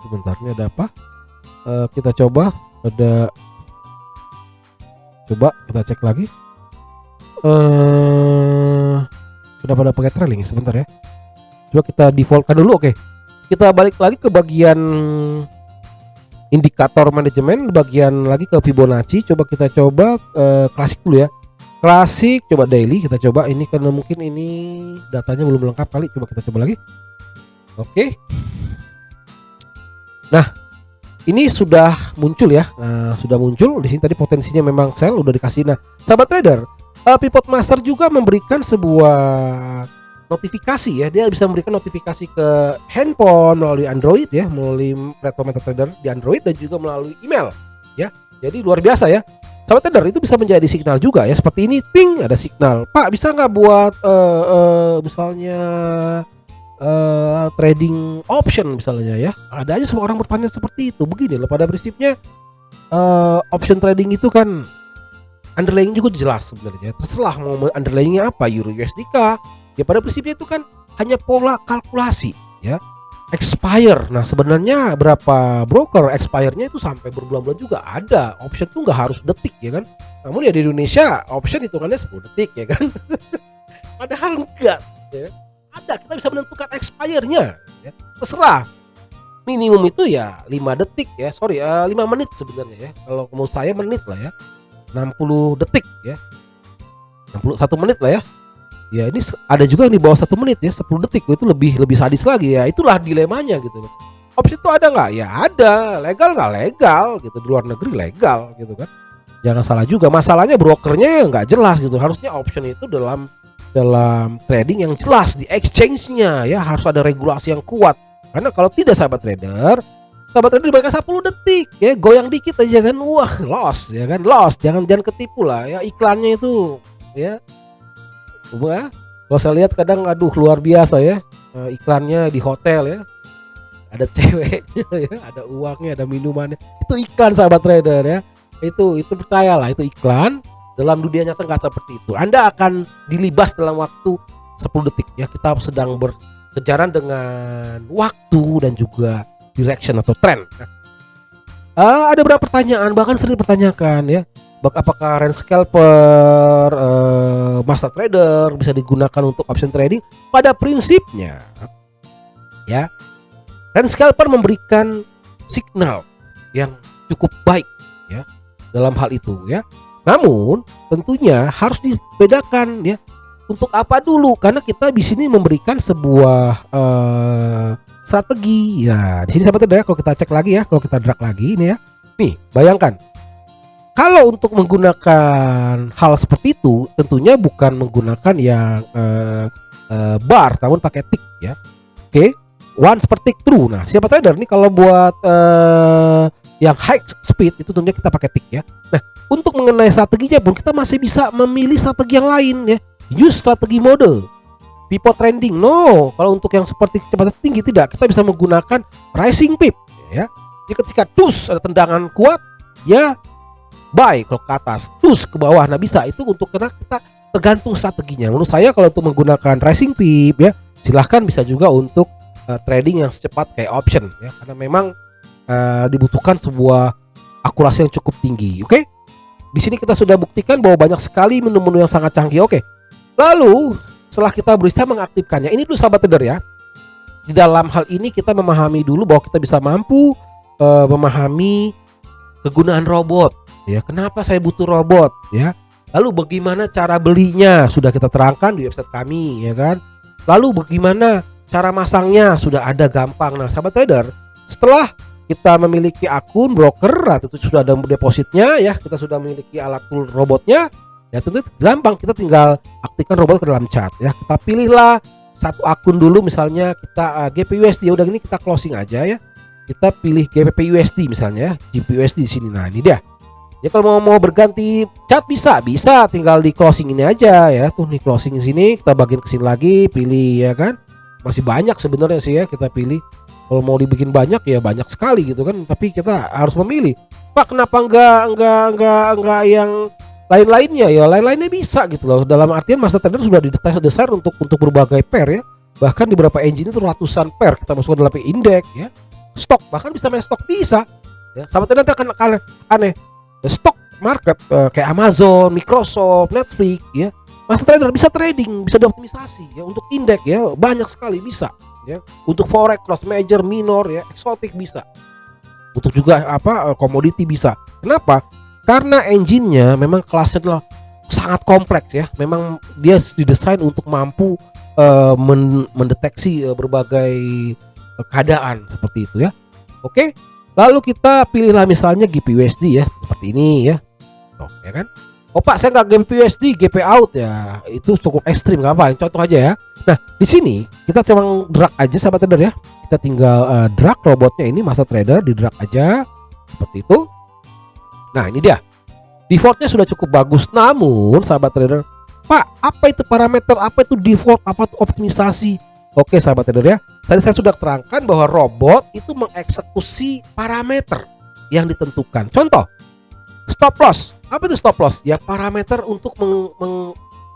sebentar, ini ada apa? Kita coba, coba kita cek lagi. Sudah pada pakai trailing sebentar ya. Coba kita defaultkan dulu. Oke, kita balik lagi ke bagian indikator manajemen, bagian lagi ke Fibonacci. Coba kita coba klasik dulu ya. Klasik, coba daily kita coba. Ini karena mungkin ini datanya belum lengkap kali. Coba kita coba lagi. Oke. Nah, ini sudah muncul ya. Nah, sudah muncul di sini tadi potensinya memang sell udah dikasih. Nah, sahabat trader, Pivot Master juga memberikan sebuah notifikasi ya. Dia bisa memberikan notifikasi ke handphone melalui Android ya, melalui platform MetaTrader di Android dan juga melalui email ya. Jadi luar biasa ya. Sahabat trader, itu bisa menjadi signal juga ya. Seperti ini, ting, ada signal. Pak, bisa nggak buat misalnya trading option misalnya ya. Ada aja semua orang bertanya seperti itu. Begini loh, pada prinsipnya option trading itu kan underlying juga jelas sebenarnya. Terserah mau underlyingnya apa, euro USD kah. Ya pada prinsipnya itu kan hanya pola kalkulasi ya. Expire. Nah sebenarnya berapa broker expire-nya itu sampai berbulan-bulan juga ada. Option tuh nggak harus detik ya kan. Namun ya di Indonesia option hitungannya 10 detik ya kan. Padahal enggak ya. Ada, kita bisa menentukan expire-nya ya. Terserah. Minimum itu ya 5 detik ya. 5 menit sebenarnya ya. Kalau menurut saya menit lah ya. 60 detik ya. 61 menit lah ya. Ya ini ada juga yang di bawah 1 menit ya, 10 detik itu lebih sadis lagi ya. Itulah dilemanya gitu. Opsi itu ada nggak? Ya ada. Legal nggak? Legal gitu. Di luar negeri legal gitu kan. Jangan salah juga. Masalahnya brokernya nggak jelas gitu. Harusnya option itu dalam trading yang jelas di exchange-nya ya, harus ada regulasi yang kuat. Karena kalau tidak sahabat trader diberikan 10 detik ya, goyang dikit aja kan, wah loss ya kan, loss. Jangan ketipu lah ya, iklannya itu ya. Wah, kalau saya lihat kadang aduh luar biasa ya, iklannya di hotel ya, ada ceweknya ya, ada uangnya, ada minumannya, itu iklan sahabat trader ya. Itu percayalah, itu iklan. Dalam dunia nyata nggak seperti itu. Anda akan dilibas dalam waktu 10 detik ya. Kita sedang berkejaran dengan waktu dan juga direction atau trend. Ada beberapa pertanyaan, bahkan sering dipertanyakan ya, apakah range scalper, master trader bisa digunakan untuk option trading? Pada prinsipnya ya, range scalper memberikan signal yang cukup baik ya dalam hal itu ya. Namun tentunya harus dibedakan ya, untuk apa dulu, karena kita di sini memberikan sebuah strategi ya. Di sini sahabat trader, kalau kita cek lagi ya, kalau kita drag lagi ini ya, nih bayangkan kalau untuk menggunakan hal seperti itu tentunya bukan menggunakan yang bar, namun pakai tick ya. Oke, once per tick true. Nah siapa trader nih kalau buat yang high speed itu tentunya kita pakai tick ya. Nah untuk mengenai strateginya pun kita masih bisa memilih strategi yang lain ya. Use strategi mode pivot trending. No, kalau untuk yang seperti kecepatan tinggi tidak, kita bisa menggunakan rising pip ya. Jadi ketika dus ada tendangan kuat ya buy, kalau ke atas dus ke bawah. Nah bisa itu untuk, karena kita tergantung strateginya. Menurut saya kalau untuk menggunakan rising pip ya, silahkan bisa juga untuk trading yang secepat kayak option ya, karena memang dibutuhkan sebuah akurasi yang cukup tinggi. Oke? Di sini kita sudah buktikan bahwa banyak sekali menu-menu yang sangat canggih. Oke. Lalu setelah kita berusaha mengaktifkannya, ini dulu sahabat trader ya. Di dalam hal ini kita memahami dulu bahwa kita bisa mampu memahami kegunaan robot ya. Kenapa saya butuh robot ya? Lalu bagaimana cara belinya sudah kita terangkan di website kami ya kan. Lalu bagaimana cara masangnya sudah ada gampang. Nah sahabat trader, setelah kita memiliki akun broker atau itu sudah ada depositnya ya, kita sudah memiliki alat tool robotnya ya, tentu gampang, kita tinggal aktifkan robot ke dalam chat ya. Kita pilihlah satu akun dulu, misalnya kita GPUSD, udah gini kita closing aja ya. Kita pilih GPUSD misalnya, GPUSD di sini. Nah ini dia ya, kalau mau berganti chat bisa tinggal di closing ini aja ya. Tuh nih closing di sini, kita bagian ke sini lagi, pilih ya kan. Masih banyak sebenarnya sih ya, kita pilih. Kalau mau dibikin banyak ya banyak sekali gitu kan, tapi kita harus memilih. Pak kenapa enggak yang lain-lainnya ya? Lain-lainnya bisa gitu loh. Dalam artian master trader sudah didesain untuk berbagai pair ya. Bahkan di beberapa engine itu ratusan pair kita masukkan dalam indeks ya. Stok, bahkan bisa main stok bisa. Ya, sahabat trader akan aneh. Stok market kayak Amazon, Microsoft, Netflix ya. Master trader bisa trading, bisa dioptimisasi ya untuk indeks ya, banyak sekali bisa. Ya, untuk forex, cross major, minor ya, eksotik bisa. Untuk juga komoditi bisa. Kenapa? Karena engine-nya memang kelasnya sangat kompleks ya. Memang dia didesain untuk mampu mendeteksi berbagai keadaan seperti itu ya. Oke. Lalu kita pilihlah misalnya GPUSD ya, seperti ini ya. Oh, ya kan? Oh Pak, saya nggak GPUSD, GP out ya. Itu cukup ekstrim, nggak apa? Contoh aja ya. Nah, di sini kita cuma drag aja sahabat trader ya. Kita tinggal drag robotnya ini, master trader, di drag aja seperti itu. Nah, ini dia. Defaultnya sudah cukup bagus. Namun sahabat trader, Pak, apa itu parameter? Apa itu default? Apa itu optimisasi? Oke sahabat trader ya, tadi saya sudah terangkan bahwa robot itu mengeksekusi parameter yang ditentukan. Contoh, stop loss. Apa itu stop loss? Ya parameter untuk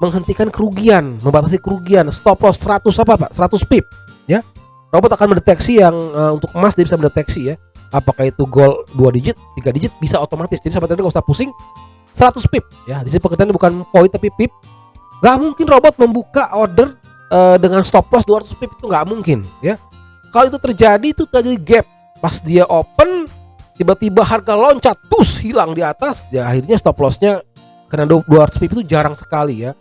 menghentikan kerugian, membatasi kerugian. Stop loss 100 apa Pak? 100 pip ya. Robot akan mendeteksi yang untuk emas dia bisa mendeteksi ya. Apakah itu gold 2 digit, 3 digit bisa otomatis. Jadi sahabat trader enggak usah pusing. 100 pip ya. Di sini pengertiannya bukan poin tapi pip. Gak mungkin robot membuka order dengan stop loss 200 pip, itu nggak mungkin ya. Kalau itu terjadi, itu terjadi gap. Pas dia open tiba-tiba harga loncat terus hilang di atas, ya akhirnya stop lossnya karena 200 pip itu jarang sekali ya.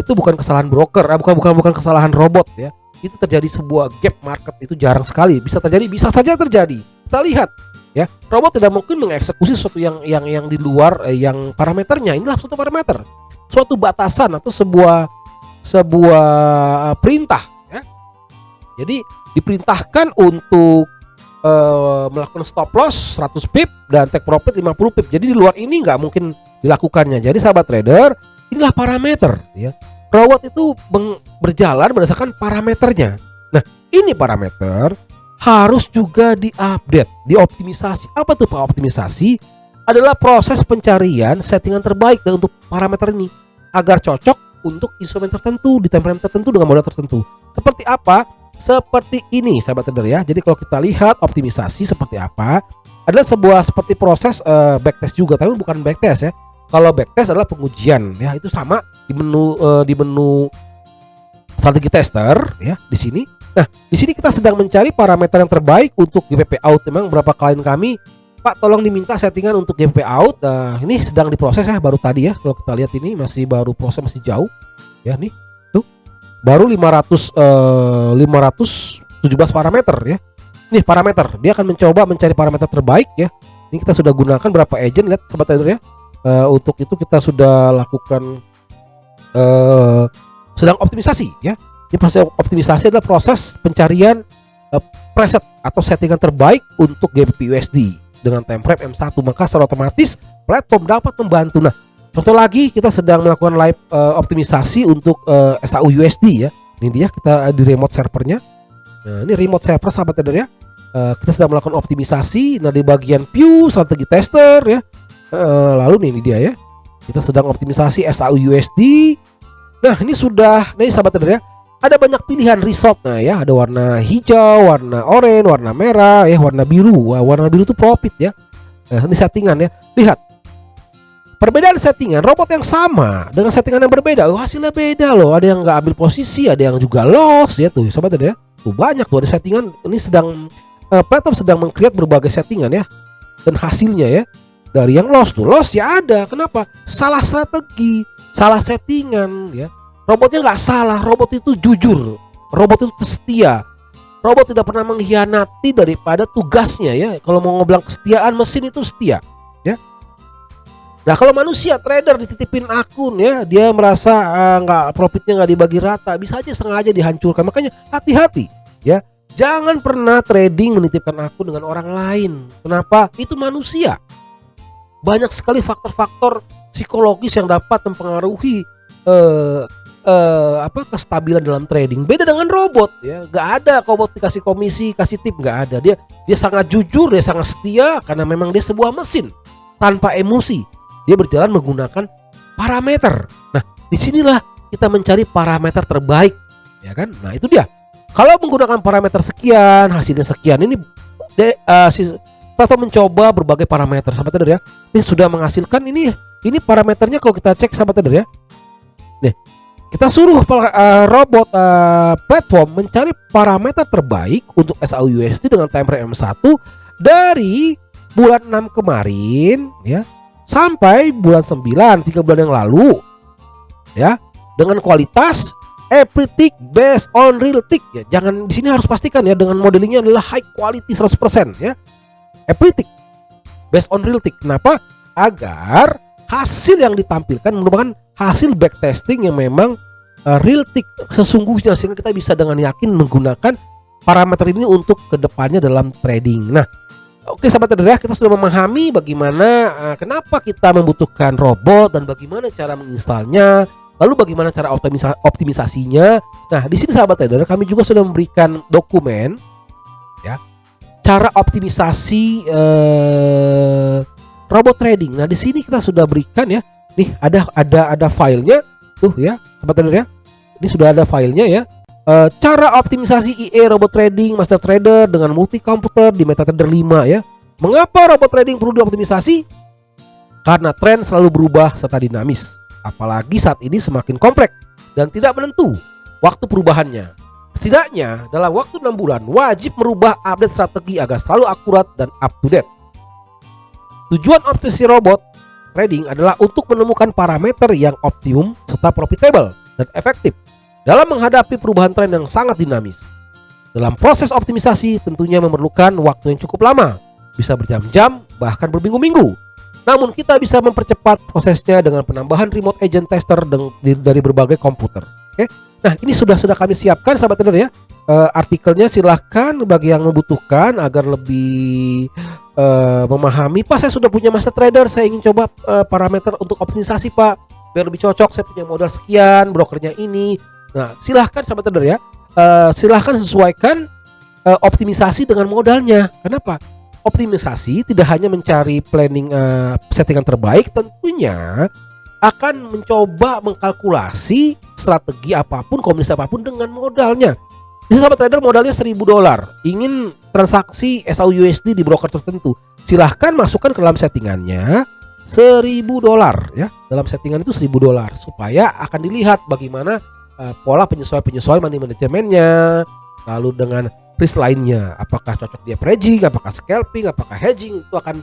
Itu bukan kesalahan broker, bukan kesalahan robot ya. Itu terjadi sebuah gap market, itu jarang sekali. Bisa terjadi, bisa saja terjadi. Kita lihat ya, robot tidak mungkin mengeksekusi sesuatu yang di luar yang parameternya. Inilah suatu parameter, suatu batasan atau sebuah perintah ya. Jadi diperintahkan untuk melakukan stop loss 100 pip dan take profit 50 pip. Jadi di luar ini nggak mungkin dilakukannya. Jadi sahabat trader, inilah parameter ya. Robot itu berjalan berdasarkan parameternya. Nah, ini parameter harus juga diupdate, dioptimisasi. Apa tuh Pak optimisasi? Adalah proses pencarian settingan terbaik untuk parameter ini agar cocok untuk instrumen tertentu di time frame tertentu dengan modal tertentu. Seperti apa? Seperti ini sahabat trader ya. Jadi kalau kita lihat optimisasi seperti apa, adalah sebuah seperti proses backtest juga, tapi bukan backtest ya. Kalau backtest adalah pengujian ya, itu sama di menu strategi tester ya di sini. Nah, di sini kita sedang mencari parameter yang terbaik untuk GPP out. Memang beberapa klien kami, Pak tolong diminta settingan untuk GPP out. Ini sedang diproses ya, baru tadi ya. Kalau kita lihat ini masih baru proses, masih jauh ya. Nih tuh baru 517 parameter ya. Nih parameter, dia akan mencoba mencari parameter terbaik ya. Ini kita sudah gunakan berapa agent, lihat sobat trader ya. Untuk itu kita sudah lakukan sedang optimisasi ya. Ini proses optimisasi adalah proses pencarian preset atau settingan terbaik untuk GBP USD dengan time frame M1, maka secara otomatis platform dapat membantu. Nah, contoh lagi kita sedang melakukan live optimisasi untuk SAU USD ya. Ini dia kita di remote servernya. Nah, ini remote server sahabat trader ya. Kita sedang melakukan optimisasi. Nah, di bagian view strategi tester ya. Lalu nih ini dia ya. Kita sedang optimisasi SAU USD. Nah, ini sudah, nah ini sahabat trader ya. Ada banyak pilihan resultnya ya. Ada warna hijau, warna oranye, warna merah, ya warna biru. Wah, warna biru itu profit ya. Nah, ini settingan ya. Lihat perbedaan settingan robot yang sama dengan settingan yang berbeda. Hasilnya beda loh. Ada yang nggak ambil posisi, ada yang juga loss ya tuh, sobat ya. Tuh banyak tuh ada settingan. Ini sedang platform sedang meng-create berbagai settingan ya. Dan hasilnya ya dari yang loss tuh, loss ya ada. Kenapa? Salah strategi, salah settingan ya. Robotnya nggak salah, robot itu jujur, robot itu setia, robot tidak pernah mengkhianati daripada tugasnya ya. Kalau mau ngobrol kesetiaan, mesin itu setia ya. Nah kalau manusia trader dititipin akun ya, dia merasa nggak profitnya nggak dibagi rata, bisa aja sengaja dihancurkan. Makanya hati-hati ya, jangan pernah trading menitipkan akun dengan orang lain. Kenapa? Itu manusia. Banyak sekali faktor-faktor psikologis yang dapat mempengaruhi kestabilan dalam trading. Beda dengan robot ya, nggak ada robot dikasih komisi, kasih tip, nggak ada. Dia sangat jujur, dia sangat setia karena memang dia sebuah mesin tanpa emosi. Dia berjalan menggunakan parameter. Nah, disinilah kita mencari parameter terbaik, ya kan? Nah, itu dia. Kalau menggunakan parameter sekian, hasilnya sekian, ini platform mencoba berbagai parameter, sahabat trader ya. Ini sudah menghasilkan ini parameternya kalau kita cek sahabat trader ya. Nih, kita suruh robot platform mencari parameter terbaik untuk SAU USD dengan time frame M1 dari bulan 6 kemarin ya sampai bulan 9, 3 bulan yang lalu ya, dengan kualitas every tick based on real tick ya. Jangan di sini harus pastikan ya dengan modelingnya adalah high quality 100% ya. Every tick based on real tick. Kenapa? Agar hasil yang ditampilkan merupakan hasil backtesting yang memang real tick sesungguhnya, sehingga kita bisa dengan yakin menggunakan parameter ini untuk kedepannya dalam trading. Nah, oke sahabat trader ya, kita sudah memahami bagaimana kenapa kita membutuhkan robot dan bagaimana cara menginstalnya. Lalu bagaimana cara optimisasinya? Nah, di sini sahabat trader kami juga sudah memberikan dokumen ya, cara optimisasi robot trading. Nah, di sini kita sudah berikan ya. Nih ada filenya tuh ya, sahabat trader ya. Ini sudah ada filenya ya. Cara optimisasi IE robot trading master trader dengan multi komputer di MetaTrader 5 ya. Mengapa robot trading perlu dioptimisasi? Karena tren selalu berubah serta dinamis. Apalagi saat ini semakin kompleks dan tidak menentu waktu perubahannya. Setidaknya dalam waktu 6 bulan wajib merubah update strategi agar selalu akurat dan up to date. Tujuan optimasi robot trading adalah untuk menemukan parameter yang optimum serta profitable dan efektif dalam menghadapi perubahan tren yang sangat dinamis. Dalam proses optimisasi tentunya memerlukan waktu yang cukup lama, bisa berjam-jam bahkan berminggu-minggu. Namun kita bisa mempercepat prosesnya dengan penambahan remote agent tester dari berbagai komputer. Oke. Nah, ini sudah kami siapkan sahabat trader ya. Artikelnya silahkan bagi yang membutuhkan agar lebih memahami. Pak, saya sudah punya master trader, saya ingin coba parameter untuk optimisasi Pak, biar lebih cocok. Saya punya modal sekian, brokernya ini. Nah, silahkan sahabat trader ya. Silahkan sesuaikan optimisasi dengan modalnya. Kenapa? Optimisasi tidak hanya mencari planning settingan terbaik, tentunya akan mencoba mengkalkulasi strategi apapun, kombinasi apapun dengan modalnya. Bisa sahabat trader modalnya $1.000, ingin transaksi SAUUSD di broker tertentu, silahkan masukkan ke dalam settingannya $1.000 ya. Dalam settingan itu $1.000 supaya akan dilihat bagaimana pola penyesuaian money manajemennya, lalu dengan risk lainnya, apakah cocok dia hedging, apakah scalping, apakah hedging, itu akan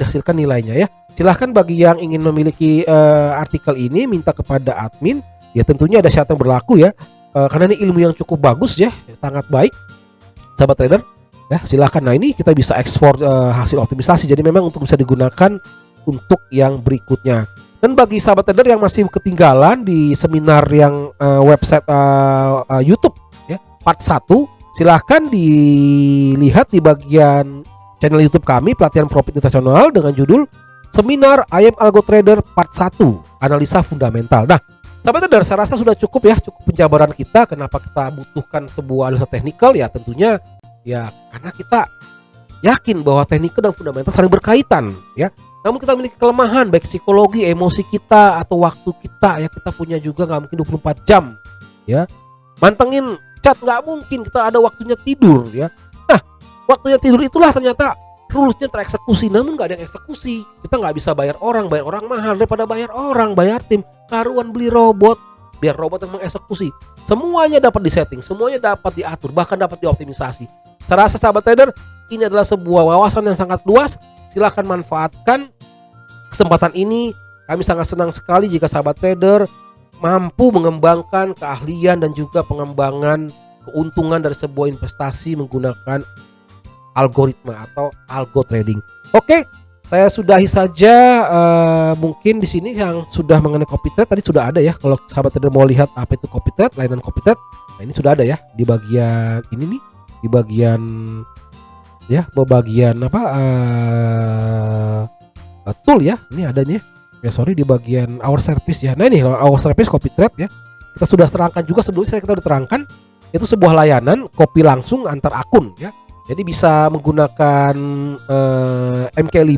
dihasilkan nilainya ya. Silahkan bagi yang ingin memiliki artikel ini minta kepada admin ya, tentunya ada syarat yang berlaku ya, karena ini ilmu yang cukup bagus ya, sangat baik sahabat trader ya. Silahkan. Nah, ini kita bisa ekspor hasil optimisasi, jadi memang untuk bisa digunakan untuk yang berikutnya. Dan bagi sahabat trader yang masih ketinggalan di seminar yang website YouTube ya, part 1, silahkan dilihat di bagian channel YouTube kami, Pelatihan Profit Internasional, dengan judul Seminar I Am Algo Trader Part 1, Analisa Fundamental. Nah, sahabat trader, saya rasa sudah cukup ya, cukup penjabaran kita kenapa kita butuhkan sebuah analisa teknikal ya, tentunya ya karena kita yakin bahwa teknikal dan fundamental saling berkaitan ya. Namun kita memiliki kelemahan baik psikologi, emosi kita atau waktu kita ya, kita punya juga nggak mungkin 24 jam ya. Mantengin chat nggak mungkin, kita ada waktunya tidur ya. Nah, waktunya tidur itulah ternyata rulesnya tereksekusi, namun nggak ada yang eksekusi. Kita nggak bisa bayar orang mahal daripada bayar tim. Karuan beli robot, biar robot yang mengeksekusi. Semuanya dapat disetting, semuanya dapat diatur, bahkan dapat dioptimisasi. Saya rasa sahabat trader, ini adalah sebuah wawasan yang sangat luas. Silahkan manfaatkan kesempatan ini. Kami sangat senang sekali jika sahabat trader mampu mengembangkan keahlian dan juga pengembangan keuntungan dari sebuah investasi menggunakan algoritma atau algo trading. Oke, saya sudahi saja. Mungkin di sini yang sudah mengenai copy trade tadi sudah ada ya. Kalau sahabat trader mau lihat apa itu copy trade, layanan copy trade, nah ini sudah ada ya di bagian ini nih, di bagian ya, bagian apa tool ya. Ini adanya ya, sorry, di bagian our service ya. Nah, ini our service copy trade ya. Kita sudah terangkan juga sebelumnya, kita sudah terangkan itu sebuah layanan copy langsung antar akun ya. Jadi bisa menggunakan MK5,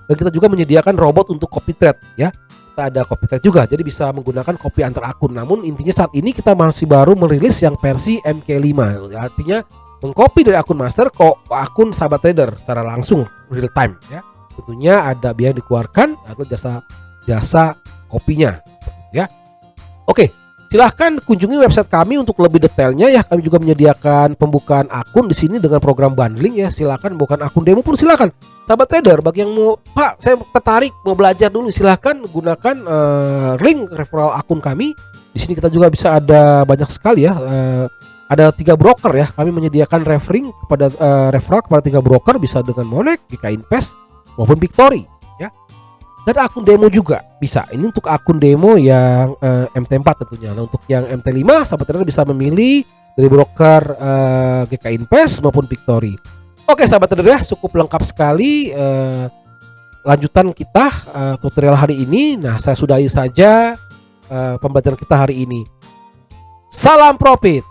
dan kita juga menyediakan robot untuk copy trade ya. Kita ada copy trade juga, jadi bisa menggunakan copy antar akun. Namun intinya saat ini kita masih baru merilis yang versi MK5. Artinya mengcopy dari akun master ke akun sahabat trader secara langsung real time ya. Tentunya ada biaya yang dikeluarkan atau jasa kopinya ya. Oke, silahkan kunjungi website kami untuk lebih detailnya ya. Kami juga menyediakan pembukaan akun di sini dengan program bundling ya. Silahkan bukan akun demo pun silahkan. Sahabat trader, bagi yang mau, Pak, saya tertarik mau belajar dulu, silahkan gunakan link referral akun kami. Di sini kita juga bisa ada banyak sekali ya. Ada 3 broker ya. Kami menyediakan referral kepada 3 broker, bisa dengan Monex, GK Invest maupun Victory ya. Dan akun demo juga bisa. Ini untuk akun demo yang MT4 tentunya. Nah, untuk yang MT5 sahabat trader bisa memilih dari broker GK Invest maupun Victory. Oke sahabat trader ya, cukup lengkap sekali lanjutan kita tutorial hari ini. Nah, saya sudahi saja. pembelajaran kita hari ini. Salam profit.